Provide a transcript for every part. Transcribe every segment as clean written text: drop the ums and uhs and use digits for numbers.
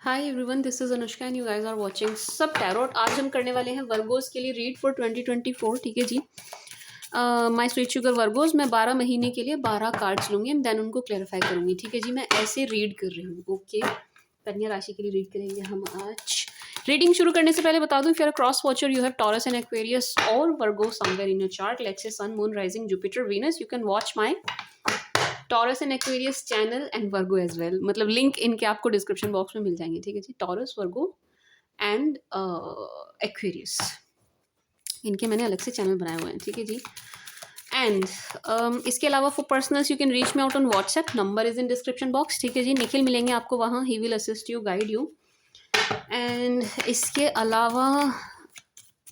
Hi everyone, this is Anushka and you guys are watching सब tarot. आज हम करने वाले हैं वर्गोस के लिए रीड फॉर 2024। ठीक है जी। माय स्वीट शुगर वर्गोस, मैं 12 महीने के लिए 12 कार्ड्स लूंगी एंड देन उनको क्लैरिफाई करूंगी। ठीक है जी, मैं ऐसे रीड कर रही हूँ। ओके, कन्या राशि के लिए रीड करेंगे हम आज। रीडिंग शुरू करने से पहले बता दूं, if you are cross watcher you have Taurus and Aquarius और Virgo somewhere in your chart, let's say sun, moon, rising, Jupiter, Venus, you can watch my Taurus and Aquarius channel and Virgo as well. मतलब link इनके आपको description box में मिल जाएंगे। ठीक है जी, टॉरस, वर्गो एंड एक्वेरियस, इनके मैंने अलग से चैनल बनाए हुए हैं। ठीक है जी। एंड इसके अलावा for personals you can reach me out on WhatsApp, number is in description box. ठीक है जी, निखिल मिलेंगे आपको वहाँ, he will assist you, guide you. And इसके अलावा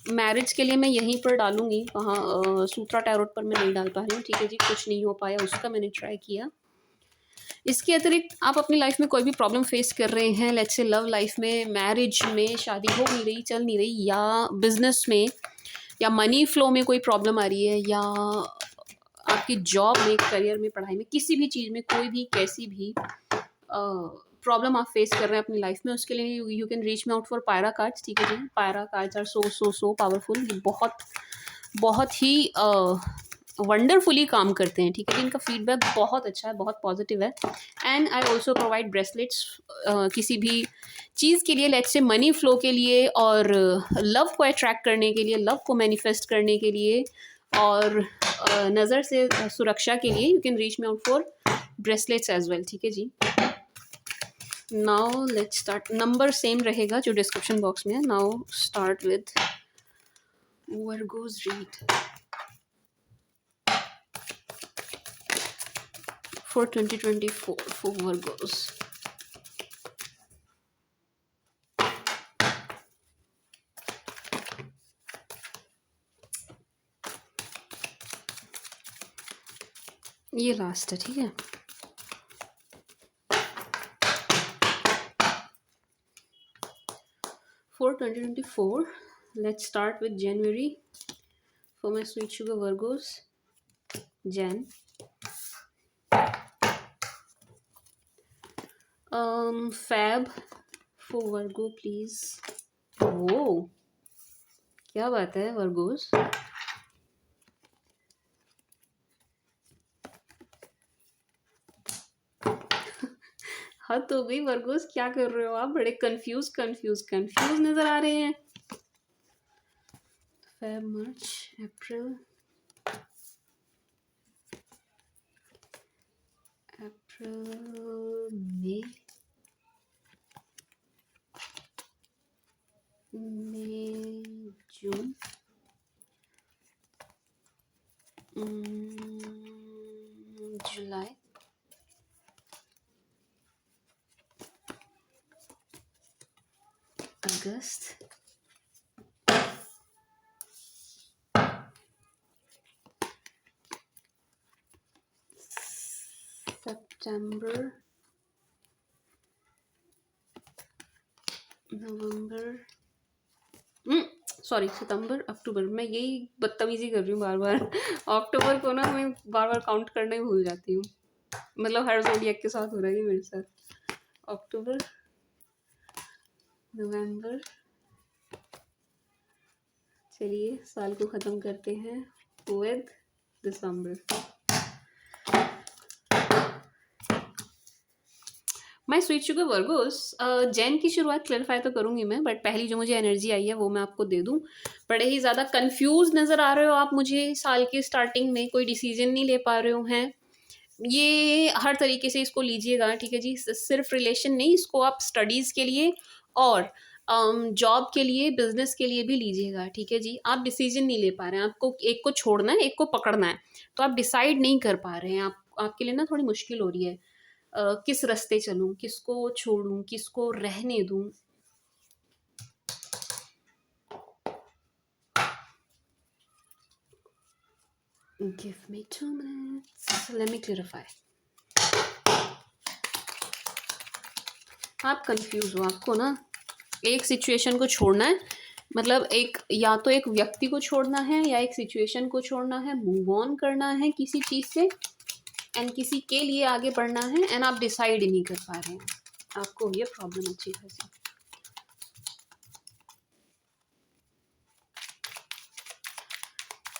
मैरिज के लिए मैं यहीं पर डालूंगी, वहाँ सूत्रा टैरोट पर मैं नहीं डाल पा रही हूँ। ठीक है जी, कुछ नहीं हो पाया उसका, मैंने ट्राई किया। इसके अतिरिक्त आप अपनी लाइफ में कोई भी प्रॉब्लम फेस कर रहे हैं, लेट्स से लव लाइफ में, मैरिज में, शादी हो नहीं रही, चल नहीं रही, या बिजनेस में, या मनी फ्लो में कोई प्रॉब्लम आ रही है, या आपकी जॉब में, करियर में, पढ़ाई में, किसी भी चीज़ में कोई भी कैसी भी प्रॉब्लम आप फेस कर रहे हैं अपनी लाइफ में, उसके लिए you can reach me out for पायरा कार्ड्स। ठीक है जी, पायरा कार्ड्स आर सो पावरफुल। ये बहुत ही वंडरफुली काम करते हैं। ठीक है, इनका फीडबैक बहुत अच्छा है, बहुत पॉजिटिव है। And I also provide bracelets किसी भी चीज़ के लिए, लेट्स से मनी फ्लो के लिए, और लव को अट्रैक्ट करने के लिए, लव को मैनिफेस्ट करने के लिए, और नज़र से सुरक्षा के लिए। You can reach me out for bracelets as well. ठीक है जी। Now let's start. Number same रहेगा जो डिस्क्रिप्शन बॉक्स में है। Now start with Virgos read for 2024 for Virgos. ये लास्ट है। ठीक है, for 2024 let's start with January for my sweet sugar Virgos. Jan. Fab for Virgo please. वो क्या बात है वर्गोस। हद हो गई वर्गोस, क्या कर रहे हो आप? बड़े कंफ्यूज नजर आ रहे हैं। फेब, मार्च, अप्रैल, मई, जून, जुलाई, अगस्त, सितंबर, नवंबर, सॉरी सितंबर, अक्टूबर। मैं यही बदतमीजी कर रही हूँ बार बार। अक्टूबर को ना मैं बार बार काउंट करना ही भूल जाती हूँ। मतलब हर ज़ोडिएक के साथ हो रहा है ये मेरे साथ। अक्टूबर, नवंबर, चलिए साल को ख़त्म करते हैं with December. My sweet sugar Virgo's, Jain की शुरुआत क्लैरिफाई तो करूंगी मैं, बट पहली जो मुझे एनर्जी आई है वो मैं आपको दे दूं। बड़े ही ज़्यादा कंफ्यूज नज़र आ रहे हो आप मुझे साल की स्टार्टिंग में, कोई डिसीजन नहीं ले पा रहे हो हैं। ये हर तरीके से इसको लीजिएगा। ठीक है जी, सिर्फ रिलेशन नहीं, इसको आप स्टडीज़ के लिए और जॉब के लिए, बिजनेस के लिए भी लीजिएगा। ठीक है जी, आप डिसीजन नहीं ले पा रहे हैं, आपको एक को छोड़ना है, एक को पकड़ना है, तो आप डिसाइड नहीं कर पा रहे हैं। आपके लिए ना थोड़ी मुश्किल हो रही है, किस रास्ते चलूं, किसको छोड़ूं, किसको रहने दूं। Give me 2 minutes. Let me clarify. आप कंफ्यूज हो, आपको ना एक सिचुएशन को छोड़ना है, मतलब एक, या तो एक व्यक्ति को छोड़ना है या एक सिचुएशन को छोड़ना है, मूव ऑन करना है किसी चीज़ से एंड किसी के लिए आगे बढ़ना है, एंड आप डिसाइड ही नहीं कर पा रहे हैं। आपको ये प्रॉब्लम अच्छी खासी।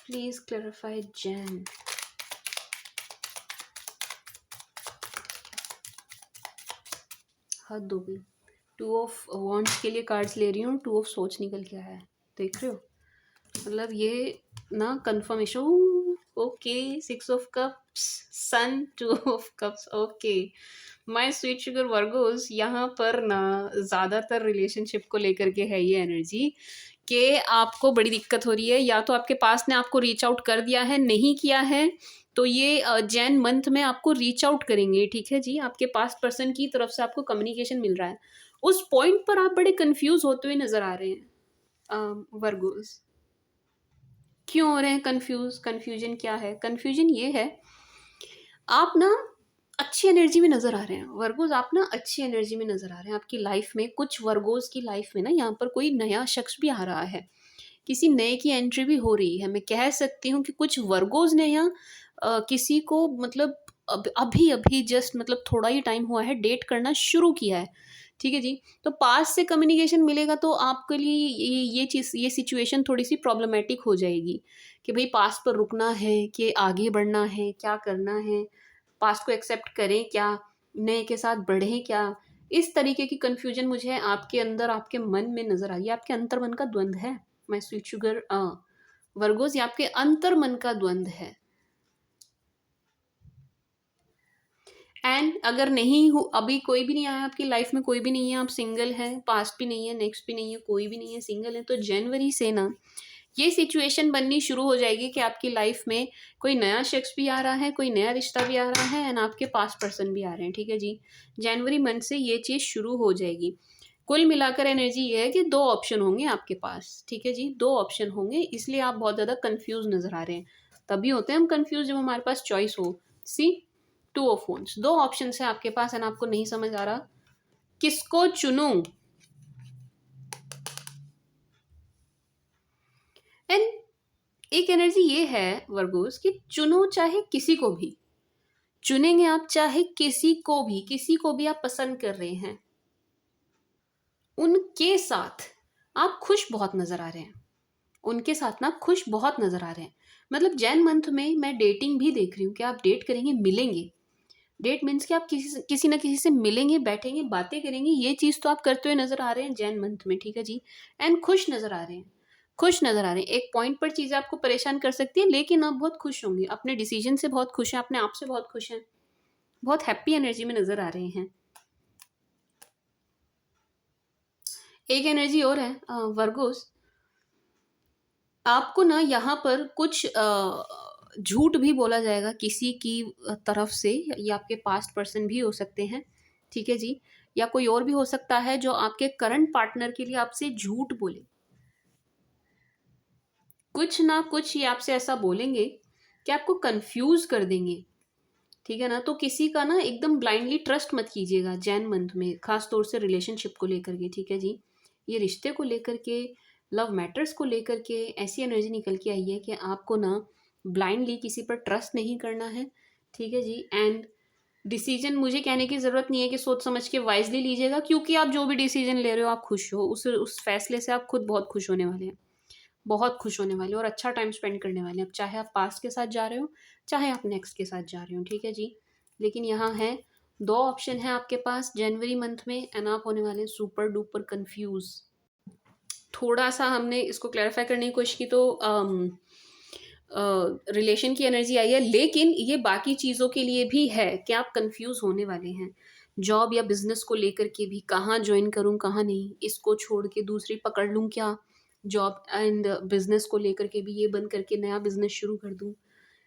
Please clarify Jain. हद हो गई। 2 ऑफ वॉन्ड्स के लिए कार्ड्स ले रही हूँ, 2 ऑफ सोच निकल के आया है, देख रहे हो? मतलब ये ना confirmation. Okay, 6 of cups, sun, 2 of cups. Okay my sweet sugar Virgos, यहाँ पर ना ज़्यादातर रिलेशनशिप को लेकर के है ये एनर्जी कि आपको बड़ी दिक्कत हो रही है, या तो आपके पास ने आपको रीच आउट कर दिया है, नहीं किया है तो ये जैन मंथ में आपको रीच आउट करेंगे, ठीक है जी। आपके पास पर्सन की तरफ से आपको कम्युनिकेशन मिल रहा है, उस पॉइंट पर आप बड़े कंफ्यूज होते हुए नजर आ रहे हैं वर्गोस। क्यों हो रहे हैं कंफ्यूज? कंफ्यूजन क्या है? कंफ्यूजन ये है, आप ना अच्छी एनर्जी में नजर आ रहे हैं वर्गोस, आप ना अच्छी एनर्जी में नजर आ रहे हैं। आपकी लाइफ में, कुछ वर्गोस की लाइफ में ना यहाँ पर कोई नया शख्स भी आ रहा है, किसी नए की एंट्री भी हो रही है। मैं कह सकती हूँ कि कुछ वर्गोस ने यहाँ किसी को मतलब अभी अभी जस्ट मतलब थोड़ा ही टाइम हुआ है, डेट करना शुरू किया है, ठीक है जी। तो पास से कम्युनिकेशन मिलेगा तो आपके लिए ये चीज़, ये सिचुएशन थोड़ी सी प्रॉब्लमेटिक हो जाएगी कि भाई पास पर रुकना है कि आगे बढ़ना है, क्या करना है, पास्ट को एक्सेप्ट करें क्या, नए के साथ बढ़ें क्या। इस तरीके की कन्फ्यूजन मुझे आपके अंदर, आपके मन में नजर आई है। आपके अंतर मन का द्वंद्व है माय स्वीट शुगर वर्गोस, ये आपके अंतर मन का द्वंद्व है। एंड अगर नहीं हो, अभी कोई भी नहीं आया आपकी लाइफ में, कोई भी नहीं है, आप सिंगल हैं, पास्ट भी नहीं है, नेक्स्ट भी नहीं है, कोई भी नहीं है, सिंगल है, तो जनवरी से ना ये सिचुएशन बननी शुरू हो जाएगी कि आपकी लाइफ में कोई नया शख्स भी आ रहा है, कोई नया रिश्ता भी आ रहा है, एंड आपके पास पर्सन भी आ रहे हैं, ठीक है जी। जनवरी मंथ से ये चीज़ शुरू हो जाएगी। कुल मिलाकर एनर्जी ये है कि 2 ऑप्शन होंगे आपके पास, ठीक है जी, 2 ऑप्शन होंगे, इसलिए आप बहुत ज़्यादा कंफ्यूज नज़र आ रहे हैं। तभी होते हैं हम कंफ्यूज जब हमारे पास चॉइस हो। सी 2 ऑफ वॉन्ड्स, 2 ऑप्शन है आपके पास, एंड आपको नहीं समझ आ रहा किसको चुनूं। एंड एक एनर्जी ये है वर्गोस कि चुनो चाहे किसी को भी, चुनेंगे आप चाहे किसी को भी, किसी को भी आप पसंद कर रहे हैं, उनके साथ आप खुश बहुत नजर आ रहे हैं, उनके साथ ना खुश बहुत नजर आ रहे हैं। मतलब जैन मंथ में मैं डेटिंग भी देख रही हूँ कि आप डेट करेंगे, मिलेंगे। डेट मीन्स कि आप किसी ना किसी से मिलेंगे, बैठेंगे, बातें करेंगे, ये चीज़ तो आप करते हुए नजर आ रहे हैं जैन मंथ में, ठीक है जी। एंड खुश नजर आ रहे हैं, खुश नजर आ रहे हैं। एक पॉइंट पर चीज़ें आपको परेशान कर सकती है, लेकिन आप बहुत खुश होंगे, अपने डिसीजन से बहुत खुश हैं, अपने आप से बहुत खुश हैं, बहुत हैप्पी एनर्जी में नजर आ रहे हैं। एक एनर्जी और है वर्गोस, आपको ना यहाँ पर कुछ झूठ भी बोला जाएगा किसी की तरफ से, या आपके पास्ट पर्सन भी हो सकते हैं, ठीक है जी, या कोई और भी हो सकता है जो आपके करंट पार्टनर के लिए आपसे झूठ बोले। कुछ ना कुछ ये आपसे ऐसा बोलेंगे कि आपको कंफ्यूज कर देंगे, ठीक है ना। तो किसी का ना एकदम ब्लाइंडली ट्रस्ट मत कीजिएगा जैन मंथ में, खास तौर से रिलेशनशिप को लेकर के, ठीक है जी। ये रिश्ते को लेकर के, लव मैटर्स को लेकर के ऐसी एनर्जी निकल के आई है कि आपको ना ब्लाइंडली किसी पर ट्रस्ट नहीं करना है, ठीक है जी। एंड डिसीजन, मुझे कहने की ज़रूरत नहीं है कि सोच समझ के वाइजली लीजिएगा, क्योंकि आप जो भी डिसीजन ले रहे हो आप खुश हो, उस फैसले से आप खुद बहुत खुश होने वाले हैं, बहुत खुश होने वाले हो और अच्छा टाइम स्पेंड करने वाले हैं। अब चाहे आप पास्ट के साथ जा रहे हो, चाहे आप नेक्स्ट के साथ जा रहे हो, ठीक है जी। लेकिन यहाँ है 2 ऑप्शन है आपके पास जनवरी मंथ में, एंड आप होने वाले हैं सुपर डुपर कंफ्यूज। थोड़ा सा हमने इसको क्लैरिफाई करने की कोशिश की तो रिलेशन की एनर्जी आई है, लेकिन ये बाकी चीज़ों के लिए भी है कि आप कंफ्यूज होने वाले हैं। जॉब या बिजनेस को लेकर के भी, कहाँ ज्वाइन करूँ कहाँ नहीं, इसको छोड़ के दूसरी पकड़ लूँ क्या, जॉब एंड बिजनेस को लेकर के भी ये बंद करके नया बिजनेस शुरू कर दूँ,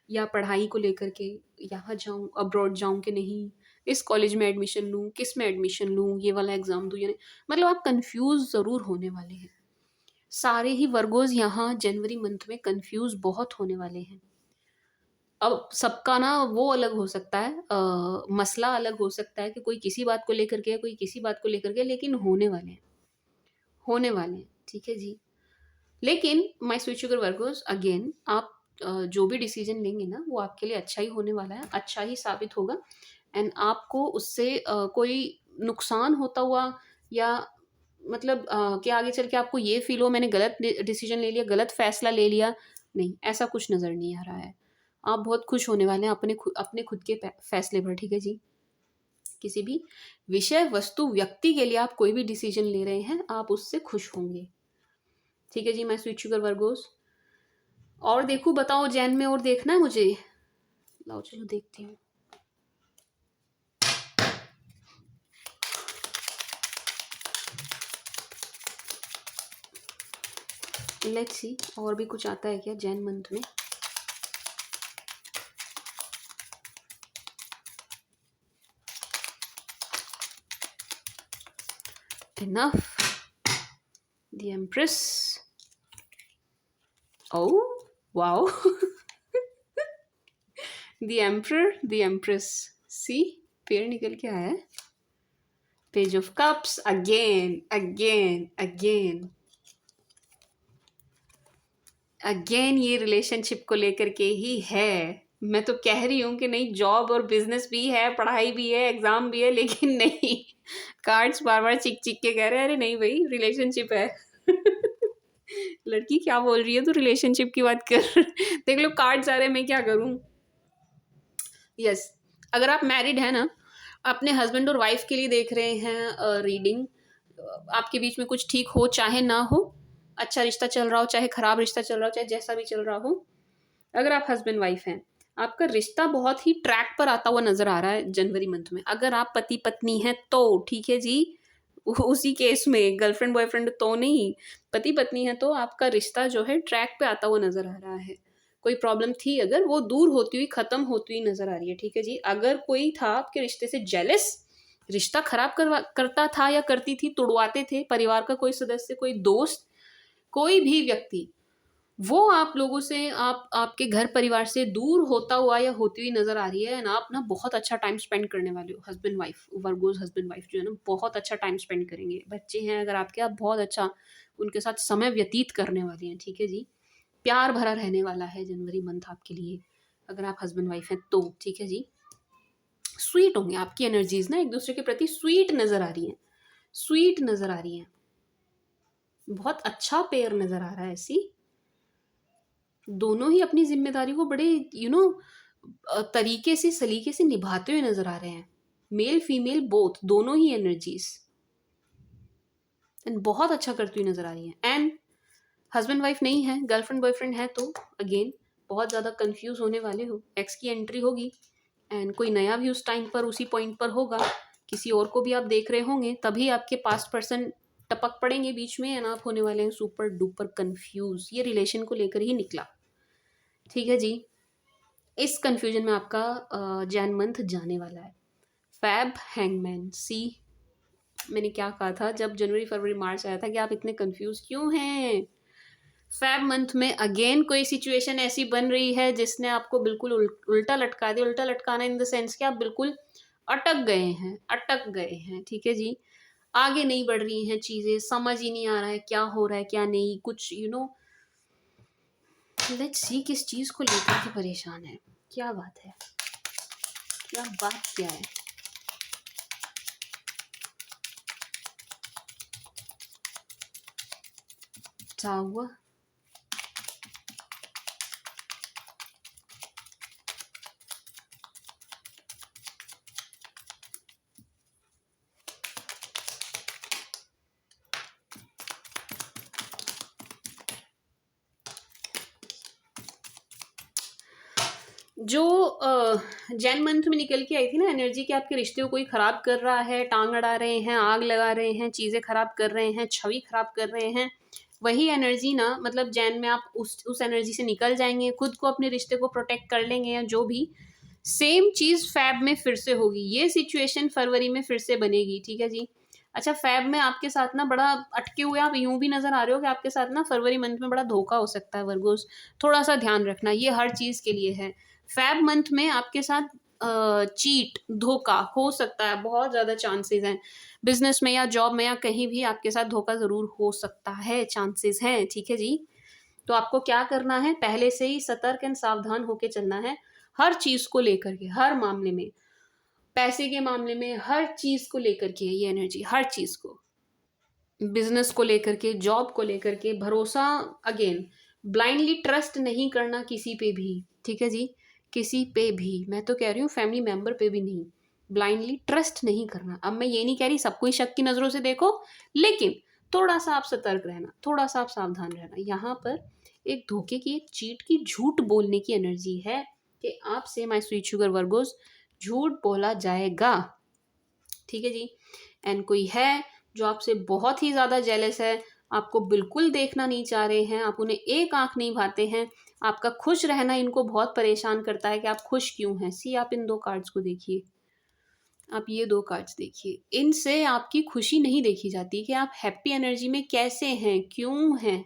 या पढ़ाई को लेकर के यहाँ जाऊँ, अब्रॉड जाऊँ कि नहीं, इस कॉलेज में एडमिशन लूँ, किस में एडमिशन लूँ, ये वाला एग्ज़ाम दूँ या नहीं। मतलब आप कंफ्यूज ज़रूर होने वाले हैं। सारे ही वर्गोज यहाँ जनवरी मंथ में कंफ्यूज बहुत होने वाले हैं। अब सबका ना वो अलग हो सकता है, मसला अलग हो सकता है कि कोई किसी बात को लेकर के, कोई किसी बात को लेकर के, लेकिन होने वाले हैं, होने वाले हैं, ठीक है जी। लेकिन my sweet sugar Virgo's, again आप जो भी डिसीजन लेंगे ना वो आपके लिए अच्छा ही होने वाला है, अच्छा ही साबित होगा, एंड आपको उससे कोई नुकसान होता हुआ, या मतलब कि आगे चल के आपको ये फ़ील हो मैंने गलत डिसीज़न ले लिया, गलत फ़ैसला ले लिया, नहीं, ऐसा कुछ नज़र नहीं आ रहा है। आप बहुत खुश होने वाले हैं अपने खुद के फ़ैसले पर, ठीक है जी। किसी भी विषय, वस्तु, व्यक्ति के लिए आप कोई भी डिसीज़न ले रहे हैं, आप उससे खुश होंगे। ठीक है जी, मैं स्वीट शुगर वर्गोज़। और देखूँ, बताओ जैन में और देखना है मुझे? लाओ चलो देखती हूँ। लेट्स सी और भी कुछ आता है क्या जैन मंथ में। Enough. The empress. Oh wow. The emperor, the empress. See, पेड़ निकल के आया है। Page of cups, again again again again ये रिलेशनशिप को लेकर के ही है। मैं तो कह रही हूँ कि नहीं, जॉब और बिजनेस भी है, पढ़ाई भी है, एग्जाम भी है, लेकिन नहीं, कार्ड्स बार बार चिक चिक के कह रहे हैं अरे नहीं भाई रिलेशनशिप है। लड़की क्या बोल रही है, तू रिलेशनशिप की बात कर। देख लो कार्ड्स आ रहे हैं, मैं क्या करूँ। यस, अगर आप मैरिड हैं ना, अपने हस्बैंड और वाइफ के लिए देख रहे हैं रीडिंग, आपके बीच में कुछ ठीक हो चाहे ना हो, अच्छा रिश्ता चल रहा हो चाहे खराब रिश्ता चल रहा हो, चाहे जैसा भी चल रहा हो, अगर आप हस्बैंड वाइफ हैं, आपका रिश्ता बहुत ही ट्रैक पर आता हुआ नजर आ रहा है जनवरी मंथ में। अगर आप पति पत्नी हैं तो ठीक है जी, उसी केस में गर्लफ्रेंड बॉयफ्रेंड तो नहीं, पति पत्नी है तो आपका रिश्ता जो है ट्रैक पे आता हुआ नजर आ रहा है। कोई प्रॉब्लम थी अगर, वो दूर होती हुई, खत्म होती हुई नजर आ रही है। ठीक है जी, अगर कोई था आपके रिश्ते से जेलस, रिश्ता खराब करता था या करती थी, तुड़वाते थे, परिवार का कोई सदस्य, कोई दोस्त, कोई भी व्यक्ति, वो आप लोगों से, आपके घर परिवार से दूर होता हुआ या होती हुई नजर आ रही है। ना आप ना बहुत अच्छा टाइम स्पेंड करने वाले हो, husband wife, Virgos husband wife जो है ना बहुत अच्छा टाइम स्पेंड करेंगे। बच्चे हैं अगर आपके, आप बहुत अच्छा उनके साथ समय व्यतीत करने वाले हैं। ठीक है जी, प्यार भरा रहने वाला है जनवरी मंथ आपके लिए, अगर आप हस्बैंड वाइफ हैं तो। ठीक है जी, स्वीट होंगे आपकी एनर्जीज ना, एक दूसरे के प्रति स्वीट नजर आ रही हैं, स्वीट नजर आ रही हैं, बहुत अच्छा पेयर नजर आ रहा है। ऐसी दोनों ही अपनी जिम्मेदारी को बड़े तरीके से, सलीके से निभाते हुए नजर आ रहे हैं, मेल फीमेल बोथ, दोनों ही एनर्जीज, एंड बहुत अच्छा करती हुई नजर आ रही है। एंड हस्बैंड वाइफ नहीं है, गर्लफ्रेंड बॉयफ्रेंड है तो अगेन बहुत ज़्यादा कंफ्यूज होने वाले हो, एक्स की एंट्री होगी, एंड कोई नया भी उस टाइम पर उसी पॉइंट पर होगा, किसी और को भी आप देख रहे होंगे, तभी आपके पास्ट पर्सन टपक पड़ेंगे बीच में, एंड आप होने वाले हैं सुपर डुपर कंफ्यूज। ये रिलेशन को लेकर ही निकला। ठीक है जी, इस कंफ्यूजन में आपका जैन मंथ जाने वाला है। Fab, hangman. सी, मैंने क्या कहा था जब जनवरी फरवरी मार्च आया था कि आप इतने कंफ्यूज क्यों हैं। फैब मंथ में अगेन कोई सिचुएशन ऐसी बन रही है जिसने आपको बिल्कुल उल्टा लटका दिया। उल्टा लटकाना इन द सेंस कि आप बिल्कुल अटक गए हैं, अटक गए हैं। ठीक है जी, आगे नहीं बढ़ रही हैं चीज़ें, समझ ही नहीं आ रहा है क्या हो रहा है क्या नहीं, कुछ लेट्स सी किस चीज़ को लेकर के परेशान है, क्या बात है, क्या बात क्या है। क्या हुआ? जो जैन मंथ में निकल के आई थी ना एनर्जी कि आपके रिश्ते को कोई खराब कर रहा है, टांग अड़ा रहे हैं, आग लगा रहे हैं, चीज़ें खराब कर रहे हैं, छवि खराब कर रहे हैं, वही एनर्जी ना, मतलब जैन में आप उस एनर्जी से निकल जाएंगे, खुद को अपने रिश्ते को प्रोटेक्ट कर लेंगे, या जो भी सेम चीज़ फैब में फिर से होगी। ये सिचुएशन फरवरी में फिर से बनेगी। ठीक है जी, अच्छा फैब में आपके साथ ना बड़ा अटके हुए आप यूं भी नजर आ रहे हो कि आपके साथ ना फरवरी मंथ में बड़ा धोखा हो सकता है वर्गोस, थोड़ा सा ध्यान रखना, ये हर चीज़ के लिए है। फैब मंथ में आपके साथ चीट, धोखा हो सकता है, बहुत ज़्यादा चांसेस हैं, बिजनेस में या जॉब में या कहीं भी आपके साथ धोखा ज़रूर हो सकता है, चांसेस हैं। ठीक है जी, तो आपको क्या करना है, पहले से ही सतर्क एंड सावधान होकर चलना है हर चीज़ को लेकर के, हर मामले में। पैसे के मामले में हर चीज़ को लेकर के ये एनर्जी, हर चीज़ को, बिजनेस को लेकर के, जॉब को लेकर के, भरोसा, अगेन ब्लाइंडली ट्रस्ट नहीं करना किसी पे भी, ठीक है जी, किसी पे भी, मैं तो कह रही हूँ फैमिली मेंबर पे भी नहीं, ब्लाइंडली ट्रस्ट नहीं करना। अब मैं ये नहीं कह रही सबको ही शक की नज़रों से देखो, लेकिन थोड़ा सा आप सतर्क रहना, थोड़ा सा आप सावधान रहना। यहाँ पर एक धोखे की, एक चीट की, झूठ बोलने की एनर्जी है कि आपसे माय स्वीट शुगर वर्गोस झूठ बोला जाएगा, ठीक है जी। एंड कोई है जो आपसे बहुत ही ज़्यादा जेलस है, आपको बिल्कुल देखना नहीं चाह रहे हैं, आप उन्हें एक आंख नहीं भाते हैं, आपका खुश रहना इनको बहुत परेशान करता है कि आप खुश क्यों हैं। सी, आप इन 2 कार्ड्स को देखिए, आप ये 2 कार्ड्स देखिए, इनसे आपकी खुशी नहीं देखी जाती कि आप हैप्पी एनर्जी में कैसे हैं, क्यों हैं,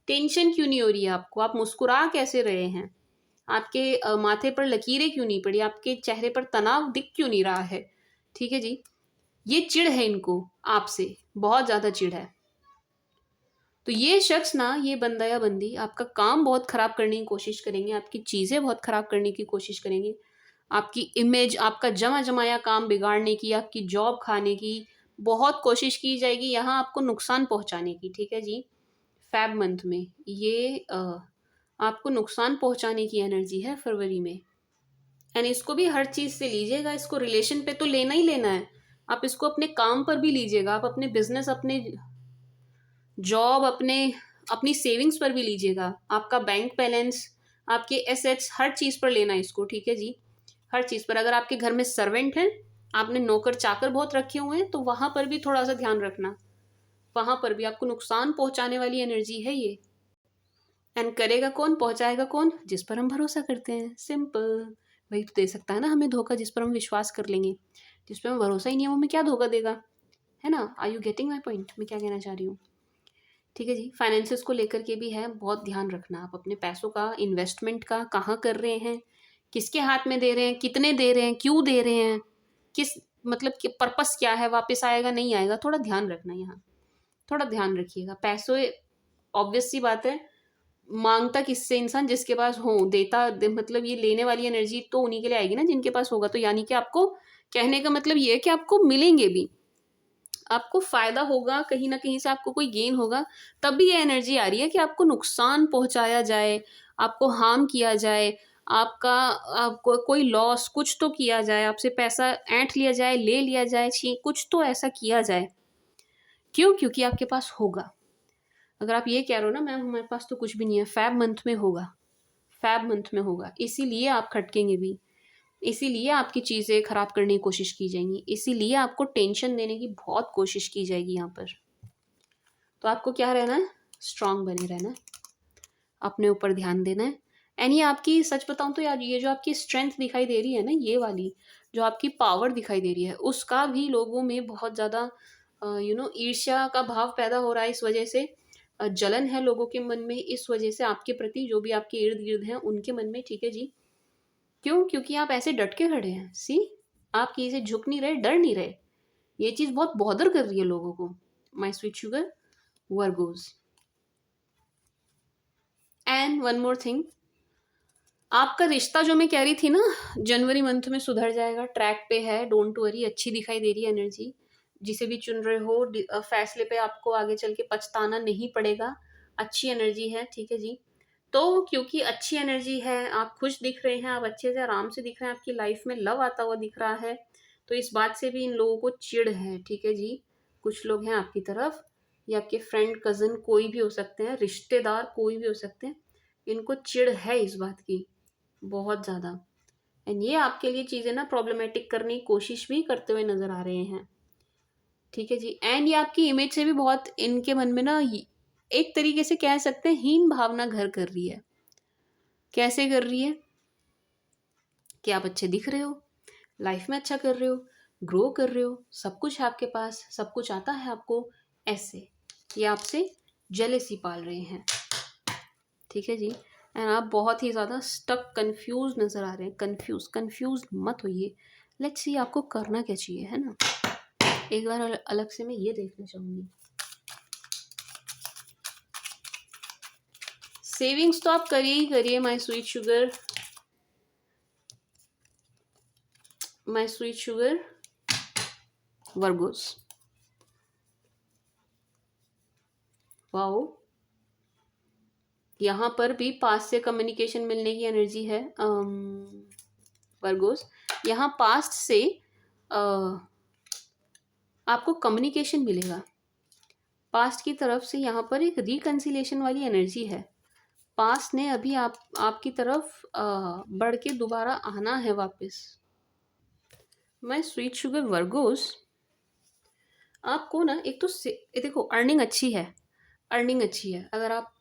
टेंशन क्यों नहीं हो रही है आपको, आप मुस्कुरा कैसे रहे हैं, आपके माथे पर लकीरें क्यों नहीं पड़ी, आपके चेहरे पर तनाव दिख क्यों नहीं रहा है, ठीक है जी। ये चिढ़ है इनको आपसे, बहुत ज़्यादा चिढ़ है। तो ये शख्स ना, ये बंदा या बंदी आपका काम बहुत ख़राब करने की कोशिश करेंगे, आपकी चीज़ें बहुत ख़राब करने की कोशिश करेंगे, आपकी इमेज, आपका जमा जमाया काम बिगाड़ने की, आपकी जॉब खाने की बहुत कोशिश की जाएगी, यहाँ आपको नुकसान पहुँचाने की, ठीक है जी। फ़ेब मंथ में ये आपको नुकसान पहुँचाने की एनर्जी है फरवरी में। एंड इसको भी हर चीज़ से लीजिएगा, इसको रिलेशन पे तो लेना ही लेना है, आप इसको अपने काम पर भी लीजिएगा, आप अपने बिजनेस, अपने जॉब, अपनी सेविंग्स पर भी लीजिएगा, आपका बैंक बैलेंस, आपके एसेट्स, हर चीज़ पर लेना है इसको, ठीक है जी, हर चीज़ पर। अगर आपके घर में सर्वेंट हैं, आपने नौकर चाकर बहुत रखे हुए हैं, तो वहाँ पर भी थोड़ा सा ध्यान रखना, वहाँ पर भी आपको नुकसान पहुँचाने वाली एनर्जी है ये। एंड करेगा कौन, पहुँचाएगा कौन, जिस पर हम भरोसा करते हैं, सिंपल। वही तो दे सकता है ना हमें धोखा, जिस पर हम विश्वास कर लेंगे। जिस पर हमें भरोसा ही नहीं है वो हमें क्या धोखा देगा, है ना। Are you getting my point, मैं क्या कहना चाह रही हूँ, ठीक है जी। फाइनेंसिस को लेकर के भी है, बहुत ध्यान रखना आप अपने पैसों का, इन्वेस्टमेंट का, कहाँ कर रहे हैं, किसके हाथ में दे रहे हैं, कितने दे रहे हैं, क्यों दे रहे हैं, किस मतलब कि पर्पस क्या है, वापस आएगा नहीं आएगा, थोड़ा ध्यान रखना यहाँ, थोड़ा ध्यान रखिएगा। पैसों, ऑब्वियस सी बात है, मांगता किससे इंसान, जिसके पास हो, मतलब ये लेने वाली एनर्जी तो उन्हीं के लिए आएगी ना जिनके पास होगा। तो यानी कि आपको कहने का मतलब ये है कि आपको मिलेंगे भी, आपको फायदा होगा, कहीं ना कहीं से आपको कोई गेन होगा, तब भी ये एनर्जी आ रही है कि आपको नुकसान पहुंचाया जाए, आपको हार्म किया जाए, आपको कोई लॉस कुछ तो किया जाए, आपसे पैसा ऐंठ लिया जाए, ले लिया जाए, छी कुछ तो ऐसा किया जाए। क्यों, क्योंकि आपके पास होगा। अगर आप ये कह रहे हो ना मैम हमारे पास तो कुछ भी नहीं है, फ़ेब मंथ में होगा, फ़ेब मंथ में होगा, इसीलिए आप खटकेंगे भी, इसीलिए आपकी चीज़ें ख़राब करने की कोशिश की जाएंगी, इसीलिए आपको टेंशन देने की बहुत कोशिश की जाएगी यहाँ पर। तो आपको क्या रहना है, स्ट्रांग बने रहना है, अपने ऊपर ध्यान देना है। एंड ये आपकी, सच बताऊँ तो यार, ये जो आपकी स्ट्रेंथ दिखाई दे रही है ना, ये वाली जो आपकी पावर दिखाई दे रही है, उसका भी लोगों में बहुत ज़्यादा ईर्ष्या का भाव पैदा हो रहा है। इस वजह से जलन है लोगों के मन में, इस वजह से आपके प्रति, जो भी आपके इर्द गिर्द हैं उनके मन में, ठीक है जी। क्यों, क्योंकि आप ऐसे डट के खड़े हैं। सी, आप किसी से झुक नहीं रहे, डर नहीं रहे। ये चीज़ बहुत बॉदर कर रही है लोगों को, माई sweet sugar Virgos. And one more thing, आपका रिश्ता जो मैं कह रही थी ना, जनवरी मंथ में सुधर जाएगा, ट्रैक पे है, डोंट वरी, अच्छी दिखाई दे रही है एनर्जी। जिसे भी चुन रहे हो, फैसले पे आपको आगे चल के पछताना नहीं पड़ेगा, अच्छी एनर्जी है, ठीक है जी। तो क्योंकि अच्छी एनर्जी है, आप खुश दिख रहे हैं, आप अच्छे से आराम से दिख रहे हैं, आपकी लाइफ में लव आता हुआ दिख रहा है, तो इस बात से भी इन लोगों को चिढ़ है, ठीक है जी। कुछ लोग हैं आपकी तरफ, या आपके फ्रेंड, कज़न, कोई भी हो सकते हैं, रिश्तेदार कोई भी हो सकते हैं, इनको चिढ़ है इस बात की बहुत ज़्यादा। एंड ये आपके लिए चीज़ें ना प्रॉब्लमेटिक करने की कोशिश भी करते हुए नज़र आ रहे हैं, ठीक है जी। एंड ये आपकी इमेज से भी बहुत इनके मन में ना, एक तरीके से कह सकते हैं हीन भावना घर कर रही है। कैसे कर रही है कि आप अच्छे दिख रहे हो, लाइफ में अच्छा कर रहे हो, ग्रो कर रहे हो, सब कुछ है आपके पास, सब कुछ आता है आपको, ऐसे ये आपसे जेलेसी पाल रहे हैं, ठीक है जी। एंड आप बहुत ही ज़्यादा स्टक, कंफ्यूज नज़र आ रहे हैं। कंफ्यूज मत होइए, लेट्स सी आपको करना क्या चाहिए, है ना। एक बार अलग से मैं ये देखना चाहूँगी। सेविंग्स तो आप करिए ही करिए my sweet sugar my sweet sugar Virgo's. Wow, यहाँ पर भी पास्ट से कम्युनिकेशन मिलने की एनर्जी है वर्गोस। यहाँ पास्ट से आपको कम्युनिकेशन मिलेगा, पास्ट की तरफ से यहाँ पर एक रिकन्सिलेशन वाली एनर्जी है। पास्ट ने अभी आपकी तरफ बढ़ के दोबारा आना है वापस। मैं स्वीट शुगर वर्गोस, आपको ना एक तो देखो अर्निंग अच्छी है, अर्निंग अच्छी है। अगर आप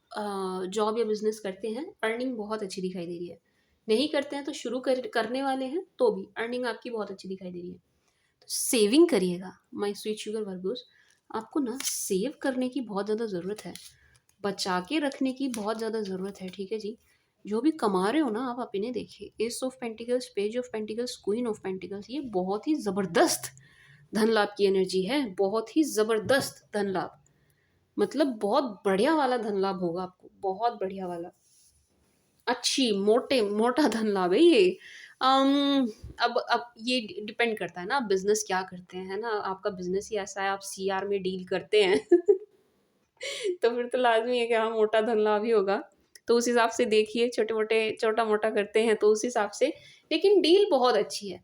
जॉब या बिजनेस करते हैं, अर्निंग बहुत अच्छी दिखाई दे रही है। नहीं करते हैं तो करने वाले हैं तो भी अर्निंग आपकी बहुत अच्छी दिखाई दे रही है। तो सेविंग करिएगा माय स्वीट शुगर वर्गोस। आपको ना सेव करने की बहुत ज़्यादा ज़रूरत है, बचा के रखने की बहुत ज़्यादा ज़रूरत है, ठीक है जी। जो भी कमा रहे हो ना आप इन्हें देखिए, S of pentacles, page of pentacles, queen of pentacles, ये बहुत ही ज़बरदस्त धन लाभ की एनर्जी है, बहुत ही ज़बरदस्त धन लाभ। मतलब बहुत बढ़िया वाला धन लाभ होगा आपको, बहुत बढ़िया वाला, अच्छी मोटा धन लाभ है ये। अब ये डिपेंड करता है ना आप बिजनेस क्या करते हैं ना। आपका बिजनेस ही ऐसा है, आप सीआर में डील करते हैं तो फिर तो लाजमी है कि हाँ मोटा धन लाभ ही होगा। तो उस हिसाब से देखिए, छोटा मोटा करते हैं तो उस हिसाब से, लेकिन डील बहुत अच्छी है।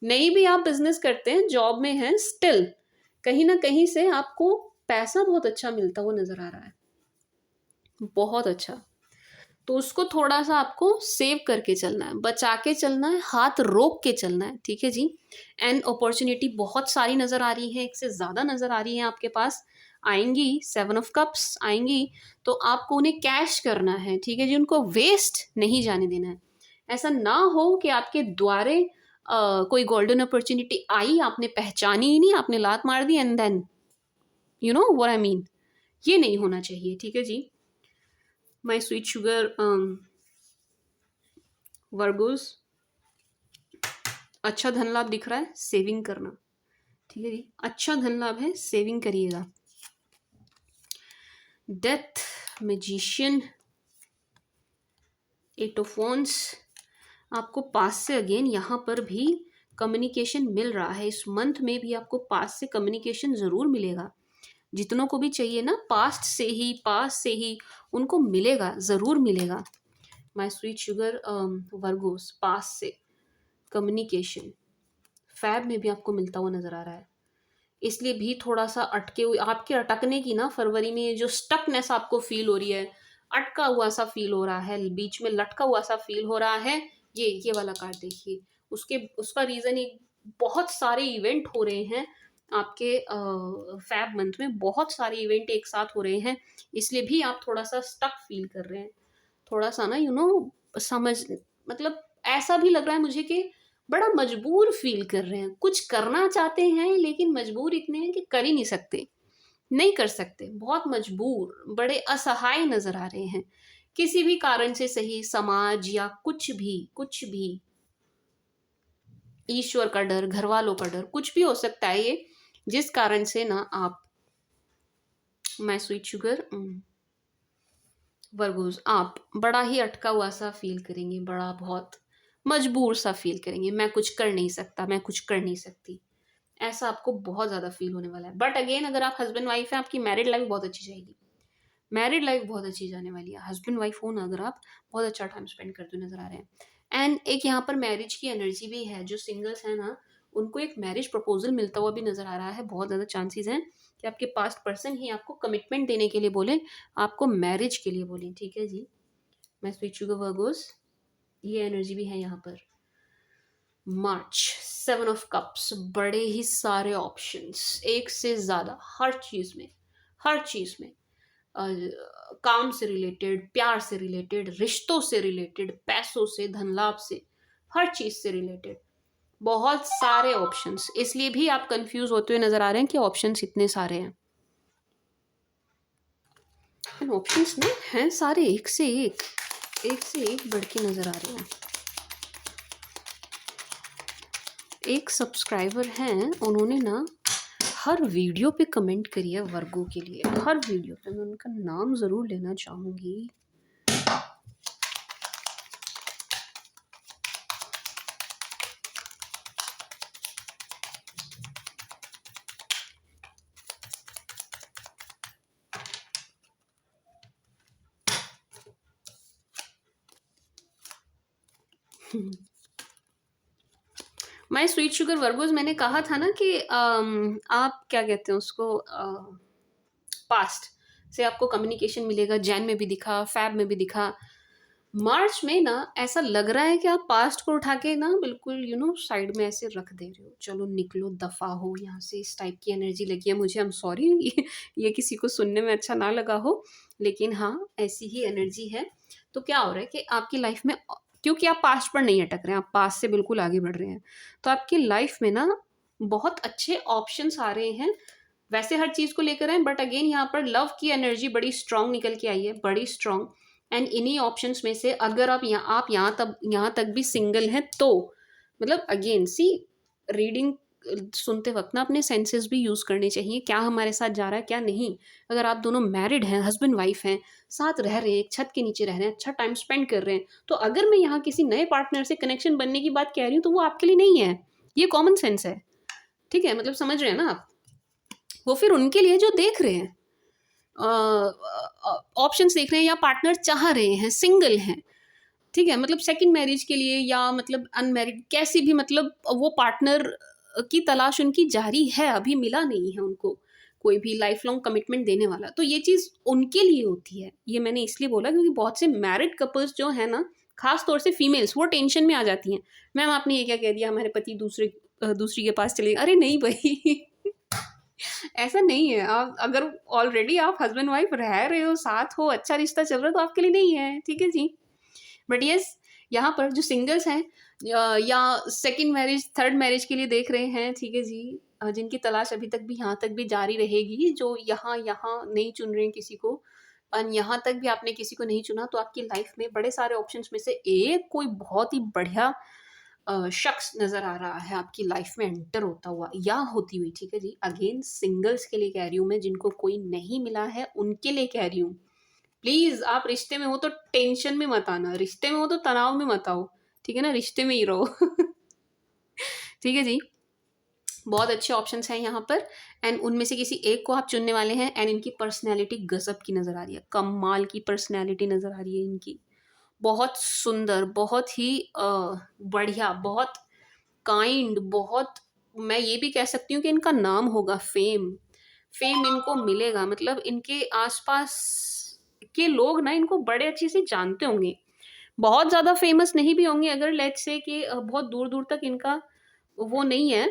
नहीं भी आप बिजनेस करते हैं, जॉब में हैं, स्टिल कहीं ना कहीं से आपको पैसा बहुत अच्छा मिलता हुआ नजर आ रहा है, बहुत अच्छा। तो उसको थोड़ा सा आपको सेव करके चलना है, बचा के चलना है, हाथ रोक के चलना है, ठीक है जी। एंड अपॉर्चुनिटी बहुत सारी नज़र आ रही है, एक से ज़्यादा नज़र आ रही है आपके पास, आएंगी, 7 ऑफ कप्स आएंगी, तो आपको उन्हें कैश करना है, ठीक है जी। उनको वेस्ट नहीं जाने देना है। ऐसा ना हो कि आपके द्वारे कोई गोल्डन अपॉर्चुनिटी आई, आपने पहचानी ही नहीं, आपने लात मार दी and then you know what I mean. ये नहीं होना चाहिए, ठीक है जी। माई स्वीट शुगर वर्गोस, अच्छा धन लाभ दिख रहा है, सेविंग करना, ठीक है जी। अच्छा धन लाभ है, सेविंग करिएगा। डेथ, मैजिशियन, 8 ऑफ वॉन्ड्स, आपको पास से अगेन यहाँ पर भी कम्युनिकेशन मिल रहा है। इस मंथ में भी आपको पास से कम्युनिकेशन ज़रूर मिलेगा। जितनों को भी चाहिए ना पास से ही उनको मिलेगा, ज़रूर मिलेगा। माई स्वीट शुगर वर्गोस, पास से कम्युनिकेशन फैब में भी आपको मिलता हुआ नज़र आ रहा है। इसलिए भी थोड़ा सा अटके हुए, आपके अटकने की ना फरवरी में जो स्टकनेस आपको फील हो रही है, अटका हुआ सा फील हो रहा है, बीच में लटका हुआ सा फील हो रहा है, ये वाला कार्ड देखिए। उसका रीज़न एक, बहुत सारे इवेंट हो रहे हैं आपके फैब मंथ में, बहुत सारे इवेंट एक साथ हो रहे हैं, इसलिए भी आप थोड़ा सा स्टक फील कर रहे हैं, थोड़ा सा ना समझ, मतलब ऐसा भी लग रहा है मुझे कि बड़ा मजबूर फील कर रहे हैं, कुछ करना चाहते हैं लेकिन मजबूर इतने हैं कि कर ही नहीं सकते, नहीं कर सकते, बहुत मजबूर, बड़े असहाय नजर आ रहे हैं किसी भी कारण से, सही समाज या कुछ भी, ईश्वर का डर, घर वालों का डर, कुछ भी हो सकता है ये, जिस कारण से ना आप, मैं स्वीट शुगर वर्गोस, आप बड़ा ही अटका हुआ सा फील करेंगे, बड़ा बहुत मजबूर सा फील करेंगे, मैं कुछ कर नहीं सकता, मैं कुछ कर नहीं सकती, ऐसा आपको बहुत ज़्यादा फील होने वाला है। बट अगेन अगर आप हस्बैंड वाइफ हैं, आपकी मैरिड लाइफ बहुत अच्छी जाएगी, मैरिड लाइफ बहुत अच्छी जाने वाली है। हस्बैंड वाइफ हो ना अगर आप, बहुत अच्छा टाइम स्पेंड करते हुए नजर आ रहे हैं। एंड एक यहाँ पर मैरिज की एनर्जी भी है, जो सिंगल्स हैं ना उनको एक मैरिज प्रपोजल मिलता हुआ भी नजर आ रहा है, बहुत ज़्यादा चांसेस हैं कि आपके पास्ट पर्सन ही आपको कमिटमेंट देने के लिए बोले, आपको मैरिज के लिए बोले, ठीक है जी। मैं स्वीट शुगर वर्गोस, ये एनर्जी भी है यहाँ पर। मार्च, 7 ऑफ कप्स, बड़े ही सारे ऑप्शंस, एक से ज़्यादा, हर चीज़ में काम से रिलेटेड, प्यार से रिलेटेड, रिश्तों से रिलेटेड, पैसों से, धन लाभ से, हर चीज़ से रिलेटेड बहुत सारे ऑप्शंस। इसलिए भी आप कंफ्यूज होते हुए नजर आ रहे हैं कि ऑप्शंस इतने सारे हैं, ऑप्शंस नहीं हैं सारे, एक से एक बढ़ के नजर आ रहे हैं। एक सब्सक्राइबर हैं, उन्होंने ना हर वीडियो पे कमेंट करी है वर्गो के लिए, हर वीडियो पे, मैं उनका नाम ज़रूर लेना चाहूँगी। माय स्वीट शुगर वर्गोस, मैंने कहा था ना कि आप क्या कहते हैं उसको, पास्ट से आपको कम्युनिकेशन मिलेगा। जैन में भी दिखा, फैब में भी दिखा। मार्च में ना ऐसा लग रहा है कि आप पास्ट को उठा के ना बिल्कुल साइड में ऐसे रख दे रहे हो, चलो निकलो दफा हो यहाँ से, इस टाइप की एनर्जी लगी है मुझे। आई एम सॉरी ये किसी को सुनने में अच्छा ना लगा हो, लेकिन हाँ ऐसी ही एनर्जी है। तो क्या हो रहा है कि आपकी लाइफ में, क्योंकि आप पास्ट पर नहीं अटक रहे हैं, आप पास्ट से बिल्कुल आगे बढ़ रहे हैं, तो आपकी लाइफ में ना बहुत अच्छे ऑप्शंस आ रहे हैं। वैसे हर चीज़ को लेकर हैं, बट अगेन यहाँ पर लव की एनर्जी बड़ी स्ट्रांग निकल के आई है, बड़ी स्ट्रांग। एंड इन्हीं ऑप्शंस में से अगर आप यहाँ तक भी सिंगल हैं तो मतलब अगेन सी, रीडिंग सुनते वक्त ना अपने सेंसेस भी यूज़ करने चाहिए, क्या हमारे साथ जा रहा है क्या नहीं। अगर आप दोनों मैरिड हैं, हस्बैंड वाइफ हैं, साथ रह रहे हैं, एक छत के नीचे रह रहे हैं, अच्छा टाइम स्पेंड कर रहे हैं, तो अगर मैं यहाँ किसी नए पार्टनर से कनेक्शन बनने की बात कह रही हूँ तो वो आपके लिए नहीं है। ये कॉमन सेंस है, ठीक है, मतलब समझ रहे हैं ना आप। वो फिर उनके लिए जो देख रहे हैं, ऑप्शंस देख रहे हैं, या पार्टनर चाह रहे हैं, सिंगल हैं, ठीक है, मतलब सेकंड मैरिज के लिए, या मतलब अनमैरिड, कैसी भी, मतलब वो पार्टनर की तलाश उनकी जारी है, अभी मिला नहीं है उनको कोई भी लाइफ लॉन्ग कमिटमेंट देने वाला, तो ये चीज़ उनके लिए होती है। ये मैंने इसलिए बोला क्योंकि बहुत से मैरिड कपल्स जो है ना, खास तौर से फीमेल्स, वो टेंशन में आ जाती हैं, मैम आपने ये क्या कह दिया, हमारे पति दूसरी के पास चले गए। अरे नहीं भाई ऐसा नहीं है। आप अगर ऑलरेडी आप हस्बैंड वाइफ रह रहे हो, साथ हो, अच्छा रिश्ता चल रहा है, तो आपके लिए नहीं है, ठीक है जी। बट यस, यहाँ पर जो सिंगल्स हैं, या सेकंड मैरिज थर्ड मैरिज के लिए देख रहे हैं, ठीक है जी, जिनकी तलाश अभी तक भी यहाँ तक भी जारी रहेगी, जो यहाँ यहाँ नहीं चुन रहे हैं किसी को, और यहाँ तक भी आपने किसी को नहीं चुना, तो आपकी लाइफ में बड़े सारे ऑप्शंस में से एक कोई बहुत ही बढ़िया शख्स नज़र आ रहा है आपकी लाइफ में एंटर होता हुआ या होती हुई, ठीक है जी। अगेन सिंगल्स के लिए कह रही हूँ मैं, जिनको कोई नहीं मिला है उनके लिए कह रही हूँ। प्लीज़ आप रिश्ते में हो तो टेंशन में मत आना, रिश्ते में हो तो तनाव में मत आओ, ठीक है ना, रिश्ते में ही रहो ठीक है जी। बहुत अच्छे ऑप्शंस हैं यहाँ पर, एंड उनमें से किसी एक को आप चुनने वाले हैं, एंड इनकी पर्सनैलिटी गजब की नज़र आ रही है, कमाल की पर्सनैलिटी नज़र आ रही है इनकी, बहुत सुंदर, बहुत ही बढ़िया, बहुत काइंड, बहुत, मैं ये भी कह सकती हूँ कि इनका नाम होगा फेम। फेम इनको मिलेगा, मतलब इनके आसपास के लोग ना इनको बड़े अच्छे से जानते होंगे। बहुत ज़्यादा फेमस नहीं भी होंगे, अगर लेट्स से कि बहुत दूर दूर तक इनका वो नहीं है,